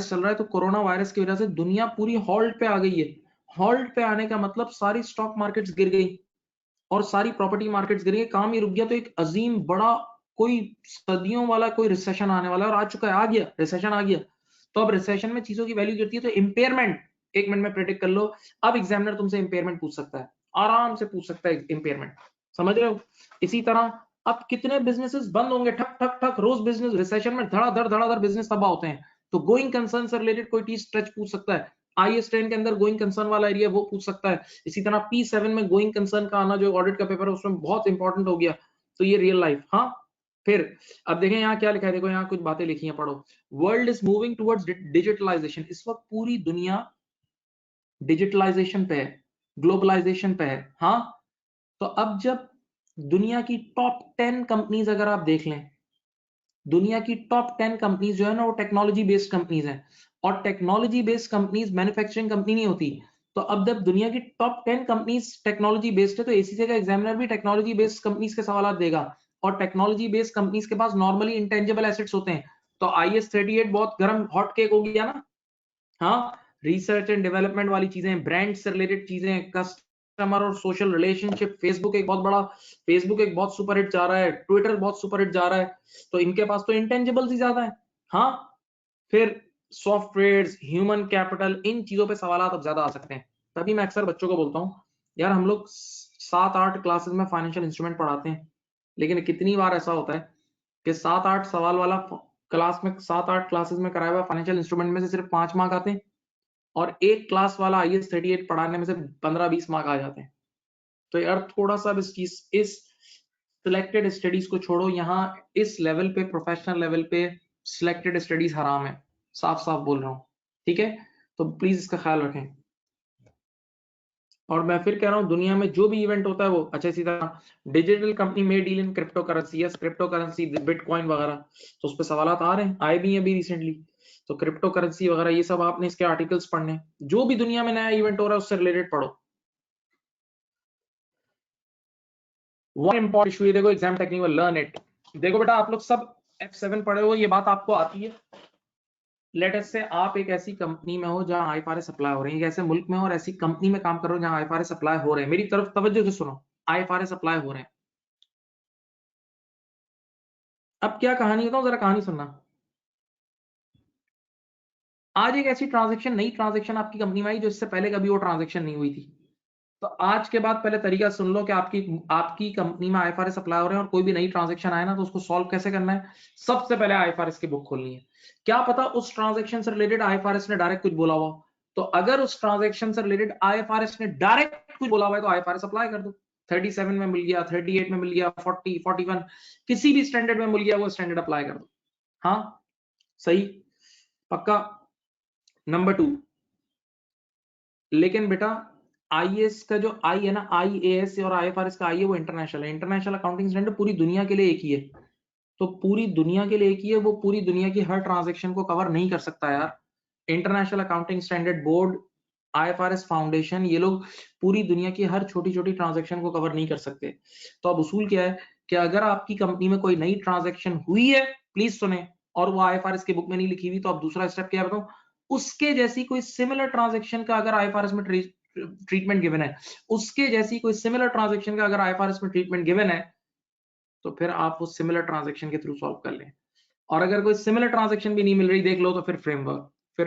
चल रहा है, तो कोरोना वायरस की वजह से दुनिया पूरी हॉल्ट पे आ गई है। हॉल्ट पे आने का मतलब सारी स्टॉक मार्केट्स गिर गई और सारी प्रॉपर्टी मार्केट्स गिर गई, काम ही रुक गया। तो एक अजीम बड़ा कोई सदियों वाला कोई रिसेशन आने वाला है, और आ चुका है, आ गया रिसेशन, आ गया। तो अब रिसेशन में चीजों की वैल्यू गिरती है, तो इंपेयरमेंट 1 मिनट में प्रेडिक्ट कर लो। अब एग्जामिनर तुमसे इंपेयरमेंट पूछ सकता है, आराम से पूछ सकता है इंपेयरमेंट, समझ रहे हो। इसी तरह अब कितने बिजनेसेस बंद होंगे, ठक ठक ठक, रोज बिजनेस, रिसेशन में धड़ाधड़ बिजनेस तबाह होते हैं। तो गोइंग कंसर्न से रिलेटेड कोई चीज स्ट्रेच पूछ सकता है, IAS 10 के अंदर गोइंग कंसर्न वाला एरिया वो पूछ सकता है। इसी तरह P7 में गोइंग कंसर्न का आना, जो ऑडिट का पेपर है उसमें बहुत इंपॉर्टेंट हो गया। तो ये रियल लाइफ। हाँ, फिर अब देखें यहाँ क्या लिखा है, देखो यहाँ कुछ बातें लिखी हैं, पढ़ो। World is moving towards digitalization. इस वक्त पूरी दुनिया डिजिटलाइजेशन पे है, ग्लोबलाइजेशन पे है। हाँ, तो अब जब दुनिया की टॉप 10 कंपनीज अगर आप देख लें, दुनिया की टॉप 10 कंपनीज जो है ना वो टेक्नोलॉजी बेस्ड कंपनीज हैं, और technology based companies manufacturing company नहीं होती। तो अब जब दुनिया की टॉप 10 कंपनीज टेक्नोलॉजी बेस्ड है, तो ACCA का एग्जामिनर भी टेक्नोलॉजी बेस्ड कंपनीज के सवाल देगा, और टेक्नोलॉजी बेस्ड कंपनीज के पास नॉर्मली इंटेंजिबल एसेट्स होते हैं। तो IAS 38 बहुत गर्म हॉट केक हो गया ना। हाँ, रिसर्च एंड डेवलपमेंट वाली चीजें, ब्रांड से रिलेटेड चीजें, कस्टमर और सोशल रिलेशनशिप, फेसबुक एक बहुत सुपर हिट जा रहा है, ट्विटर बहुत सुपर हिट जा रहा है, तो इनके पास तो इंटेंजिबल्स ही ज्यादा है। हाँ, फिर सॉफ्टवेयर, ह्यूमन कैपिटल, इन चीजों पे सवाल अब ज्यादा आ सकते हैं। तभी मैं अक्सर बच्चों को बोलता हूँ, यार हम लोग 7-8 क्लासेस में फाइनेंशियल इंस्ट्रूमेंट पढ़ाते हैं, लेकिन कितनी बार ऐसा होता है कि 7-8 सवाल वाला क्लास में, 7-8 क्लासेस में कराया हुआ फाइनेंशियल इंस्ट्रूमेंट में से सिर्फ 5 मार्क आते हैं, और एक क्लास वाला IAS 38 पढ़ाने में से 15-20 मार्क आ जाते हैं। तो यार थोड़ा सा इस सिलेक्टेड स्टडीज को छोड़ो। यहाँ इस लेवल पे, प्रोफेशनल लेवल पे सिलेक्टेड स्टडीज हराम है, साफ साफ बोल रहा हूँ, ठीक है। तो प्लीज इसका ख्याल रखें। और मैं फिर कह रहा हूँ, दुनिया में जो भी इवेंट होता है वो, अच्छा इसी तरह डिजिटल कंपनी में deal in crypto currency, yes crypto currency, bitcoin वगैरह, तो उस पर सवाल आ रहे हैं, आए भी हैं अभी रिसेंटली। तो क्रिप्टो करेंसी वगैरह ये सब आपने इसके आर्टिकल्स पढ़ने, जो भी दुनिया में नया इवेंट हो रहा है उससे रिलेटेड पढ़ो। वन इंपॉर्टेंट इशू, ये देखो एग्जाम टेक्निकल, लर्न इट। देखो बेटा, आप लोग सब F7 पढ़े हो, ये बात आपको आती है। लेटेस्ट से आप एक ऐसी कंपनी में हो जहां IFRS अप्लाई हो रहे हैं, एक ऐसे मुल्क में हो और ऐसी कंपनी में काम कर रहे हो जहां IFRS अप्लाई हो रहे हैं। मेरी तरफ तवज्जो से सुनो, IFRS अप्लाई हो रहे हैं। अब क्या कहानी बताऊं, जरा कहानी सुनना। आज एक ऐसी ट्रांजेक्शन, नई ट्रांजेक्शन आपकी कंपनी में आई जो इससे पहले कभी वो ट्रांजेक्शन नहीं हुई थी। तो आज के बाद पहले तरीका सुन लो कि आपकी आपकी कंपनी में IFRS अप्लाई हो रहे हैं और कोई भी नई ट्रांजेक्शन आए ना, तो उसको सॉल्व कैसे करना है। सबसे पहले IFRS की बुक खोलनी है। क्या पता उस ट्रांजेक्शन से रिलेटेड IFRS ने डायरेक्ट कुछ बोला हुआ, तो अगर उस ट्रांजेक्शन से रिलेटेड IFRS ने डायरेक्ट कुछ बोला हुआ है तो IFRS अप्लाई कर दो। 37 में मिल गया, 38 में मिल गया, 40, 41, किसी भी स्टैंडर्ड में मिल गया, वो स्टैंडर्ड अप्लाई कर दो। हाँ, सही, पक्का। नंबर 2, लेकिन बेटा IAS का जो आई है ना, IAS और IFRS का आई है, वो इंटरनेशनल है। इंटरनेशनल अकाउंटिंग स्टैंडर्ड पूरी दुनिया के लिए एक ही है। तो पूरी दुनिया के लिए एक ही है, वो पूरी दुनिया की हर ट्रांजेक्शन को कवर नहीं कर सकता यार। International accounting standard board, IFRS foundation, ये लोग पूरी दुनिया की हर छोटी छोटी ट्रांजेक्शन को कवर नहीं कर सकते। तो अब उसूल क्या है कि अगर आपकी कंपनी में कोई नई ट्रांजेक्शन हुई है, प्लीज सुने, और वो IFRS की बुक में नहीं लिखी हुई, तो अब दूसरा स्टेप क्या बताऊं, उसके जैसी कोई सिमिलर ट्रांजेक्शन का अगर IFRS में ट्रीटमेंट गिवन है, उसके जैसी कोई सिमिलर ट्रांजेक्शन का अगर IFRS में ट्रीटमेंट गिवन है, तो फिर आप उस सिमिलर ट्रांजेक्शन के थ्रू सॉल्व कर लें। और अगर कोई सिमिलर ट्रांजेक्शन भी नहीं मिल रही, देख लो, तो फिर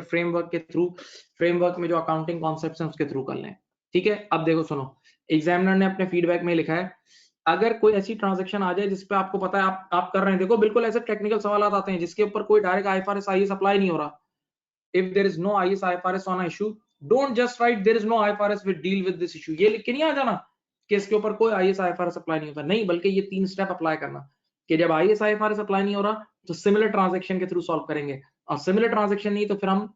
फ्रेमवर्क के थ्रू, फ्रेमवर्क में जो अकाउंटिंग कॉन्सेप्ट्स हैं उसके थ्रू कर लें। ठीक है। अब देखो सुनो, एग्जामिनर ने अपने फीडबैक में लिखा है, अगर कोई ऐसी ट्रांजेक्शन आ जाए जिसपे आपको पता है आप कर रहे हैं, देखो बिल्कुल ऐसे टेक्निकल सवाल आते हैं जिसके ऊपर कोई डायरेक्ट IFRS IAS अप्लाई नहीं हो रहा। If there is no IAS IFRS on issue, don't just write there is no IFRS will deal with this issue, ये लिख के नहीं आ जाना कि इसके ऊपर कोई IAS IFRS अप्लाई नहीं होता, नहीं, बल्कि ये 3 स्टेप अप्लाई करना कि जब IS/IFRS अप्लाई नहीं हो रहा तो सिमिलर ट्रांजैक्शन के थ्रू सॉल्व करेंगे, और सिमिलर ट्रांजैक्शन नहीं तो फिर हम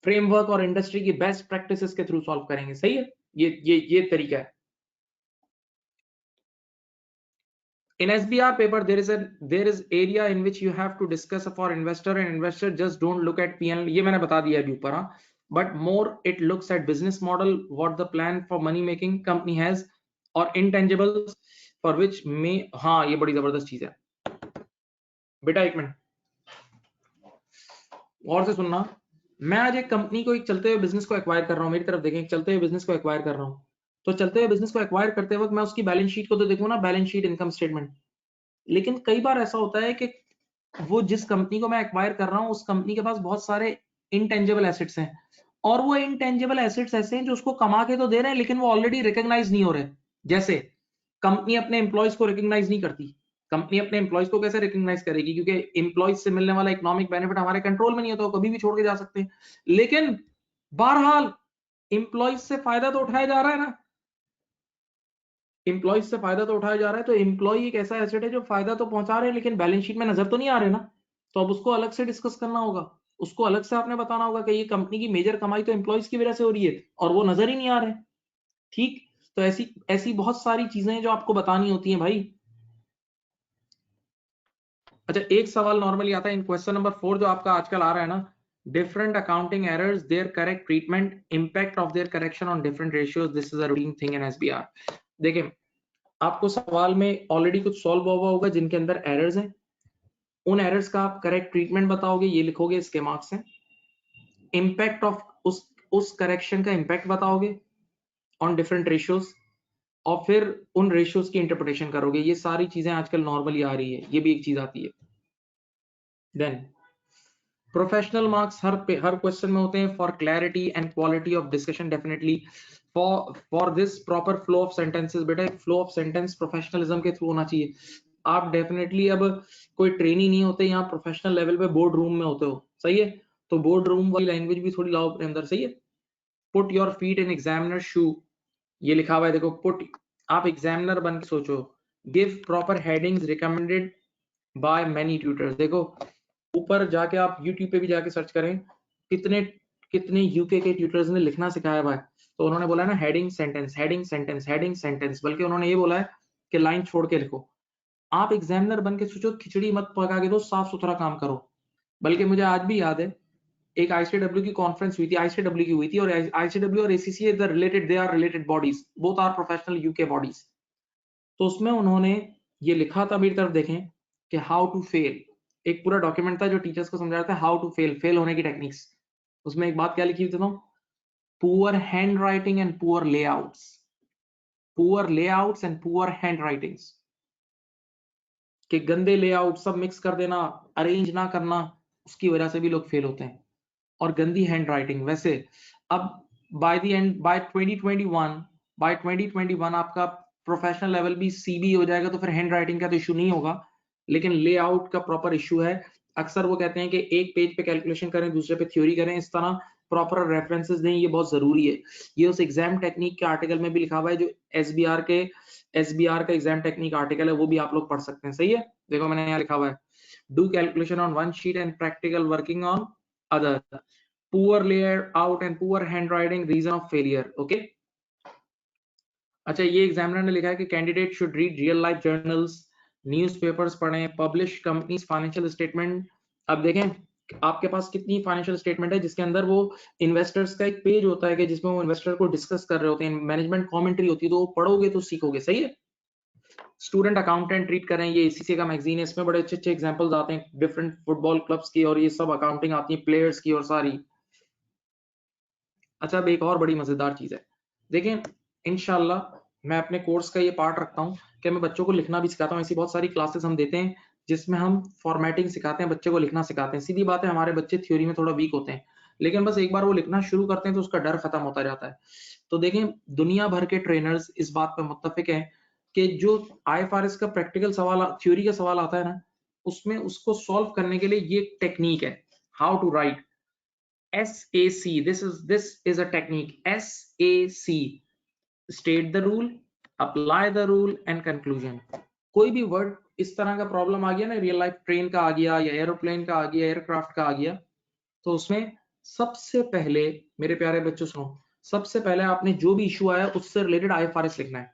फ्रेमवर्क और इंडस्ट्री की बेस्ट प्रैक्टिसेस के थ्रू सॉल्व करेंगे। सही है, ये तरीका है। In SBR paper, there is area in which you have to discuss for investor, and investor just don't look at P&L. ये मैंने बता दिया अभी ऊपर, हाँ, but more it looks at business model, what the plan for money making company has, और intangibles for which may, हाँ ये बड़ी जबरदस्त चीज है बेटा, एक मिनट और से सुनना। मैं आज एक कंपनी को, एक चलते हुए बिजनेस को एक्वायर कर रहा हूँ, मेरी तरफ देखें, एक चलते हुए बिजनेस को एक्वायर कर रहा हूँ, तो चलते हुए बिजनेस को एक्वायर करते वक्त मैं उसकी बैलेंस शीट को तो देखूँ ना, बैलेंस शीट, इनकम स्टेटमेंट, लेकिन कई बार ऐसा होता है कि वो जिस कंपनी को मैं एक्वायर कर रहा हूँ उस कंपनी के पास बहुत सारे इनटेंजिबल एसेट्स हैं, और वो इनटेंजिबल एसेट्स ऐसे हैं जो उसको कमा के तो दे रहे हैं लेकिन वो ऑलरेडी रिकॉग्नाइज नहीं हो रहे। जैसे कंपनी अपने एम्प्लॉयज को रिकॉग्नाइज नहीं करती, कंपनी अपने एम्प्लॉयज को कैसे रिकॉग्नाइज करेगी, क्योंकि एम्प्लॉयज से मिलने वाला इकोनॉमिक बेनिफिट हमारे कंट्रोल में नहीं होता, कभी भी छोड़ के जा सकते हैं, लेकिन बहरहाल एम्प्लॉयज से फायदा तो उठाया जा रहा है ना, एम्प्लॉयज से फायदा तो उठाया जा रहा है, तो एम्प्लॉय एक ऐसा एसेट है जो फायदा तो पहुंचा रहे हैं लेकिन बैलेंस शीट में नजर तो नहीं आ रहे ना, तो अब उसको अलग से डिस्कस करना होगा, उसको अलग से आपने बताना होगा कि ये कंपनी की मेजर कमाई तो एम्प्लॉयज की वजह से हो रही है और वो नजर ही नहीं आ रहे। ठीक, तो ऐसी ऐसी बहुत सारी चीजें हैं जो आपको बतानी होती हैं भाई। अच्छा, एक सवाल नॉर्मली आता है इन क्वेश्चन नंबर 4 जो आपका आजकल आ रहा है ना, different accounting errors, their correct treatment, impact of their correction on different ratios, this is a routine thing in SBR। देखिए, आपको सवाल में ऑलरेडी कुछ सॉल्व हुआ होगा जिनके अंदर एरर्स हैं, उन एरर्स का आप करेक्ट ट्रीटमेंट बताओगे, ये लिखोगे, इसके मार्क्स हैं। इंपैक्ट ऑफ उस करेक्शन का इंपैक्ट बताओगे ऑन डिफरेंट रेशियोज, और फिर उन रेशियोज की इंटरप्रिटेशन करोगे। ये सारी चीजें आजकल नॉर्मली आ रही है, ये भी एक चीज आती है। देन प्रोफेशनल मार्क्स हर क्वेश्चन में होते हैं for clarity and quality of discussion, definitely for this proper flow of sentences. बेटा फ्लो ऑफ सेंटेंस प्रोफेशनलिज्म के थ्रू होना चाहिए। आप डेफिनेटली अब कोई ट्रेनी नहीं होते, यहाँ प्रोफेशनल लेवल पे बोर्ड रूम में होते हो, सही है, तो बोर्ड रूम वाली लैंग्वेज भी थोड़ी लाओ अपने अंदर, सही है। Put your feet in examiner shoe, ये लिखा हुआ है देखो, पुट, आप एग्जामिनर बन के सोचो। Give proper headings recommended by many tutors, देखो ऊपर जाके आप YouTube पे भी जाके सर्च करें, कितने कितने यूके के ट्यूटर्स ने लिखना सिखाया हुआ है, तो उन्होंने बोला है ना heading sentence, heading sentence, heading sentence, बल्कि उन्होंने ये बोला है कि लाइन छोड़ के लिखो। आप एग्जामिनर बन के सोचो, खिचड़ी मत पका के दो, साफ सुथरा काम करो। बल्कि मुझे आज भी याद है, एक ICW की कॉन्फ्रेंस हुई थी, ICW की हुई थी, और ICW और ACCA the related, they are related bodies, both are professional UK bodies. तो उसमें उन्होंने ये लिखा था, मेरी तरफ देखें, कि हाउ टू फेल, एक पूरा डॉक्यूमेंट था जो टीचर्स को समझा रहा था हाउ टू फेल, फेल होने की टेक्निक्स। उसमें एक बात क्या लिखी हुई थी, poor hand writing and poor layouts, poor layouts and poor hand writings, कि गंदे लेआउट सब मिक्स कर देना, अरेंज ना करना, उसकी वजह से भी लोग फेल होते हैं, और गंदी हैंड राइटिंग। वैसे अब बाय द एंड, बाय 2021 आपका प्रोफेशनल लेवल भी CB हो जाएगा, तो फिर हैंड राइटिंग का तो इशू नहीं होगा, लेकिन लेआउट का प्रॉपर इशू है। अक्सर वो कहते हैं कि एक पेज पे कैलकुलेशन करें, दूसरे पे थ्योरी करें, इस तरह प्रॉपर रेफरेंसेस दें, ये बहुत जरूरी है। ये उस एग्जाम टेक्निक के आर्टिकल में भी लिखा हुआ है जो SBR का एग्जाम टेक्निक आर्टिकल है, वो भी आप लोग पढ़ सकते हैं, सही है। देखो मैंने यहाँ लिखा हुआ है, do calculation on one sheet and practical working on other, poor layout and poor handwriting reason of failure, okay। अच्छा, ये एग्जामिनर ने लिखा है कि candidate should read real life journals, newspapers पढ़ें, पब्लिश कंपनीज फाइनेंशियल स्टेटमेंट। अब देखें आपके पास कितनी फाइनेंशियल स्टेटमेंट है जिसके अंदर वो इन्वेस्टर्स का एक पेज होता है कि जिसमें वो इन्वेस्टर को डिस्कस कर रहे होते हैं, मैनेजमेंट कमेंट्री होती है, तो वो पढ़ोगे तो सीखोगे, सही है। स्टूडेंट अकाउंटेंट रीड करें, ये ACCA का मैगजीन है, इसमें बड़े अच्छे अच्छे एग्जांपल्स आते हैं डिफरेंट फुटबॉल क्लब्स की, और ये सब अकाउंटिंग आती है प्लेयर्स की और सारी। अच्छा, अब एक और बड़ी मजेदार चीज है, देखें इंशाल्लाह मैं अपने कोर्स का ये पार्ट रखता हूँ कि मैं बच्चों को लिखना भी सिखाता हूँ। ऐसी बहुत सारी क्लासेस हम देते हैं जिसमें हम फॉर्मेटिंग सिखाते हैं, बच्चे को लिखना सिखाते हैं। सीधी बात है, हमारे बच्चे थ्योरी में थोड़ा वीक होते हैं, लेकिन बस एक बार वो लिखना शुरू करते हैं तो उसका डर खत्म होता जाता है। तो देखें, दुनिया भर के ट्रेनर्स इस बात पर मुत्तफिक हैं कि जो IFRS का प्रैक्टिकल सवाल, थ्योरी का सवाल आता है ना, उसमें उसको सॉल्व करने के लिए ये टेक्निक है, how to write SAC, this is a technique, SAC, state the rule, apply the rule and conclusion। कोई भी वर्ड इस तरह का प्रॉब्लम आ गया ना, रियल लाइफ ट्रेन का आ गया या एरोप्लेन का आ गया, एयरक्राफ्ट का आ गया, तो उसमें सबसे पहले मेरे प्यारे बच्चों सुनो, सबसे पहले आपने जो भी इशू आया उससे रिलेटेड आईएफआरएस लिखना है।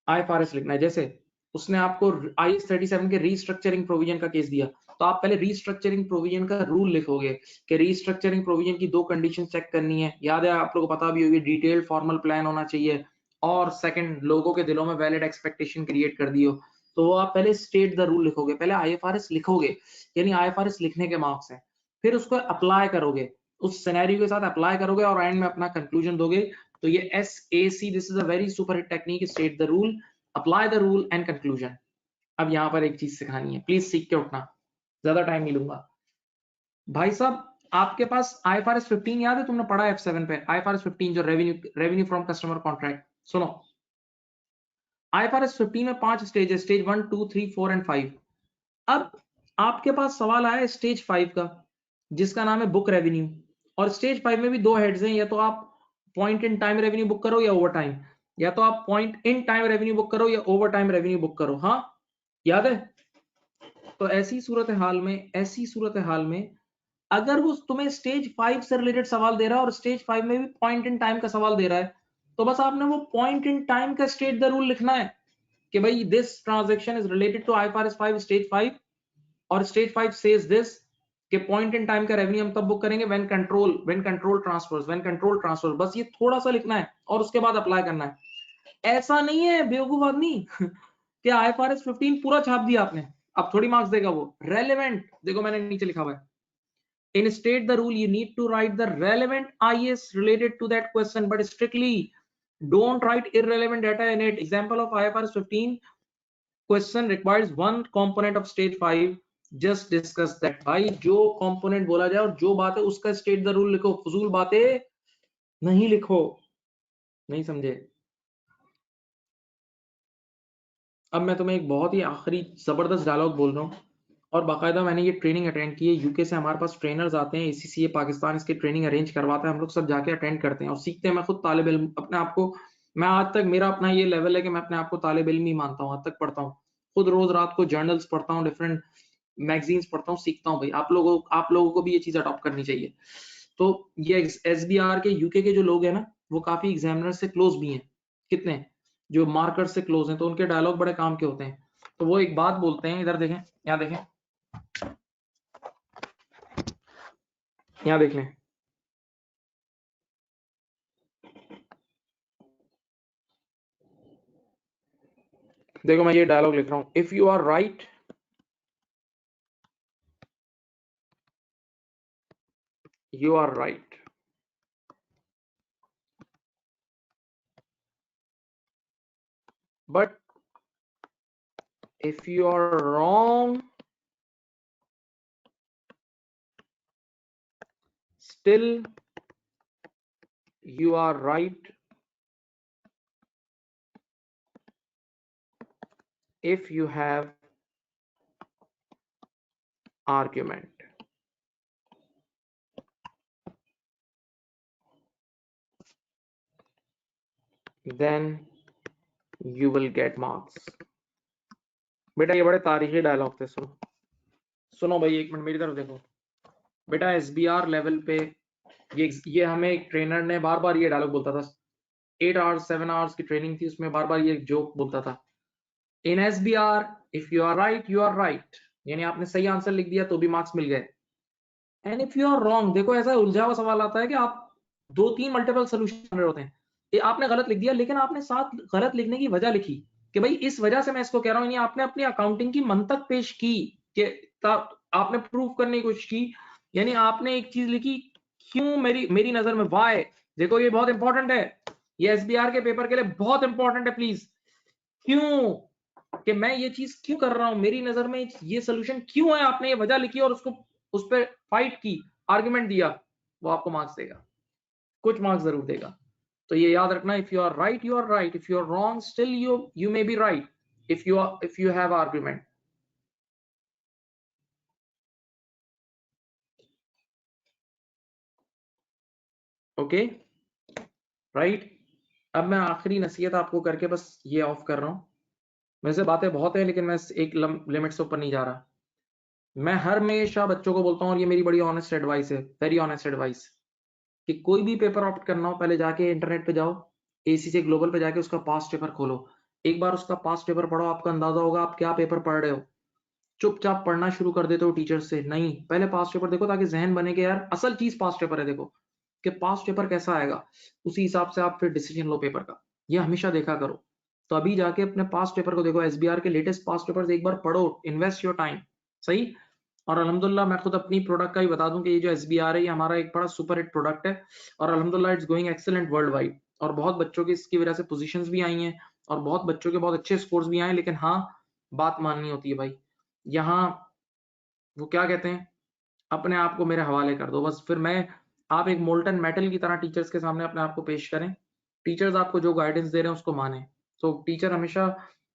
आईएफआरएस लिखना है। जैसे उसने आपको IAS 37 के रीस्ट्रक्चरिंग प्रोविजन का केस दिया, तो आप पहले रीस्ट्रक्चरिंग प्रोविजन का रूल लिखोगे कि रीस्ट्रक्चरिंग प्रोविजन की 2 कंडीशन चेक करनी है। याद है आप लोगों को पता भी होगी, डिटेल्ड फॉर्मल प्लान होना चाहिए, और सेकंड लोगों के दिलों में वैलिड एक्सपेक्टेशन क्रिएट कर दियो। तो वो आप पहले स्टेट द रूल लिखोगे, पहले आईएफआरएस लिखोगे, यानी आईएफआरएस लिखने के मार्क्स हैं। फिर उसको अप्लाई करोगे, उस सिनेरियो के साथ अप्लाई करोगे और एंड में अपना कंक्लूजन दोगे। तो ये SAC, this is a very super hit technique, state the rule, apply the rule and conclusion. अब यहाँ पर एक चीज सिखानी है, प्लीज सीख के उठना, ज्यादा टाइम नहीं लूंगा। भाई साहब आपके पास IFRS 15 याद है, तुमने पढ़ा F7 पे IFRS 15 जो रेवेन्यू फ्रॉम कस्टमर कॉन्ट्रैक्ट। सुनो, IFRS 15 में 5 स्टेज है, स्टेज 1, 2, 3, 4 एंड 5। अब आपके पास सवाल आया स्टेज 5 का, जिसका नाम है बुक रेवेन्यू। और स्टेज 5 में भी 2 हेड्स हैं, या तो आप point in time revenue book करो या ओवर टाइम, या तो आप point in time revenue book करो या ओवर टाइम रेवेन्यू बुक करो। हाँ याद है? तो ऐसी सूरत हाल में अगर वो तुम्हें स्टेज 5 से रिलेटेड सवाल दे रहा है और स्टेज 5 में भी पॉइंट इन टाइम का सवाल दे रहा है, तो बस आपने वो पॉइंट इन टाइम का स्टेट द रूल लिखना है कि भाई this transaction is related to IFRS 5 stage 5, और स्टेज 5 सेज दिस कि पॉइंट इन टाइम का रेवेन्यू हम तब बुक करेंगे व्हेन कंट्रोल ट्रांसफर्स। बस ये थोड़ा सा लिखना है और उसके बाद अप्लाई करना है। ऐसा नहीं है बेवकूफ आदमी कि IFRS 15 पूरा छाप दिया आपने, अब थोड़ी मार्क्स देगा वो। रेलेवेंट देखो मैंने नीचे लिखा हुआ है, in state the rule you need to write the relevant IAS related to that question, but strictly don't write irrelevant data in it. Example of IFRS 15 question requires one component of stage 5, just discuss that। भाई जो component बोला जाए और जो बात है उसका state the rule लिखो, फजूल बातें नहीं लिखो। नहीं समझे? अब मैं तुम्हें एक बहुत ही आखिरी जबरदस्त डायलॉग बोल रहा हूँ, और बाकायदा मैंने ये ट्रेनिंग अटेंड की है। यूके से हमारे पास ट्रेनर्स आते हैं, ACCA पाकिस्तान इसकी ट्रेनिंग अरेंज करवाता है, हम लोग सब जाके अटेंड करते हैं और सीखते हैं। मैं खुद तालिब इल्म अपने आप को, मैं आज तक मेरा अपना ये लेवल है कि मैं अपने आप को तालिब इल्म ही मानता हूँ, आज तक पढ़ता हूँ खुद, रोज रात को जर्नल्स पढ़ता हूँ, डिफरेंट मैगजीन्स पढ़ता हूँ, सीखता हूँ। भाई आप लोगों को भी ये चीज अडॉप्ट करनी चाहिए। तो ये SBR के यूके के जो लोग हैं ना, वो काफी एग्जामिनर से क्लोज भी हैं, कितने जो मार्कर से क्लोज हैं, तो उनके डायलॉग बड़े काम के होते हैं। तो वो एक बात बोलते हैं, इधर देखें, यहाँ देखें, यहाँ देख लें, देखो मैं ये डायलॉग लिख रहा हूं, if you are right you are right, but if you are wrong still you are right if you have argument। then you will get marks। बेटा ये बड़े तारीखी डायलॉग थे, सुनो सुनो भाई, एक मिनट मेरी तरफ देखो। बेटा SBR लेवल पे ये हमें एक ट्रेनर ने बार बार ये डायलॉग बोलता था, 8 आवर्स 7 आवर्स की ट्रेनिंग थी, उसमें बार बार ये जोक बोलता था, in SBR if you are right you are right, यानी आपने सही आंसर लिख दिया तो भी मार्क्स मिल गए, and if you are wrong, देखो ऐसा उलझा हुआ सवाल आता है कि आप 2-3 मल्टीपल सोल्यूशन होते हैं, ये आपने गलत लिख दिया, लेकिन आपने साथ गलत लिखने की वजह लिखी कि भाई इस वजह से मैं इसको कह रहा हूँ, आपने अपनी अकाउंटिंग की मंतक पेश की कि आपने प्रूव करने की कोशिश की, यानी आपने एक चीज लिखी, क्यों मेरी मेरी नजर में वाई। देखो ये बहुत इंपॉर्टेंट है, ये SBR के पेपर के लिए बहुत इंपॉर्टेंट है, प्लीज। क्यों कि मैं ये चीज क्यों कर रहा हूं, मेरी नजर में ये सोल्यूशन क्यों है, आपने ये वजह लिखी और उसको उस पर फाइट की, आर्गुमेंट दिया, वो आपको मार्क्स देगा, कुछ मार्क्स जरूर देगा। तो ये याद रखना, if you are right you are right, if you are wrong still you may be right if you have argument. Okay right. अब मैं आखिरी नसीहत आपको करके बस ये ऑफ कर रहा हूं, मेरे से बातें बहुत है लेकिन मैं एक लिमिट से ऊपर नहीं जा रहा। मैं हर हमेशा बच्चों को बोलता हूँ, और ये मेरी बड़ी ऑनेस्ट एडवाइस है, वेरी ऑनेस्ट एडवाइस, कि कोई भी पेपर ऑप्ट करना हो पहले जाके इंटरनेट पे जाओ, एसीसी ग्लोबल पे जाके उसका पास्ट पेपर खोलो। एक बार उसका पास्ट पेपर पढ़ो, आपको अंदाजा होगा आप क्या पेपर पढ़ रहे हो। चुपचाप पढ़ना शुरू कर देते हो टीचर से, नहीं पहले पास्ट पेपर देखो ताकि जहन बने कि यार असल चीज पास्ट पेपर है। देखो कि पास्ट पेपर कैसा आएगा, उसी हिसाब से आप फिर डिसीजन लो पेपर का। ये हमेशा देखा करो। तो अभी जाके अपने पास्ट पेपर को देखो, एसबीआर के लेटेस्ट पास्ट पेपर्स एक बार पढ़ो, इन्वेस्ट योर टाइम। सही। और अल्हम्दुलिल्लाह मैं खुद अपनी प्रोडक्ट का ही बता दूं कि ये जो एसबीआर है ये हमारा एक बड़ा सुपर हिट प्रोडक्ट है, और अल्हम्दुलिल्लाह it's going excellent world wide. और बहुत बच्चों की इसकी वजह से पोजीशंस भी आई हैं, और बहुत बच्चों के बहुत अच्छे स्कोर्स भी आए हैं। लेकिन हाँ, बात माननी होती है भाई। यहाँ वो क्या कहते हैं, अपने आप को मेरे हवाले कर दो बस, फिर मैं, आप एक मोल्टन मेटल की तरह टीचर्स के सामने अपने आप को पेश करें। टीचर्स आपको जो गाइडेंस दे रहे हैं उसको माने। तो टीचर हमेशा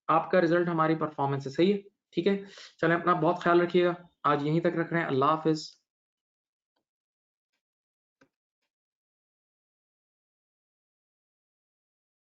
आपका रिजल्ट हमारी परफॉर्मेंस है। सही है, ठीक है। चलें, अपना बहुत ख्याल रखिएगा। आज यहीं तक रख रहे हैं। अल्लाह हाफिज।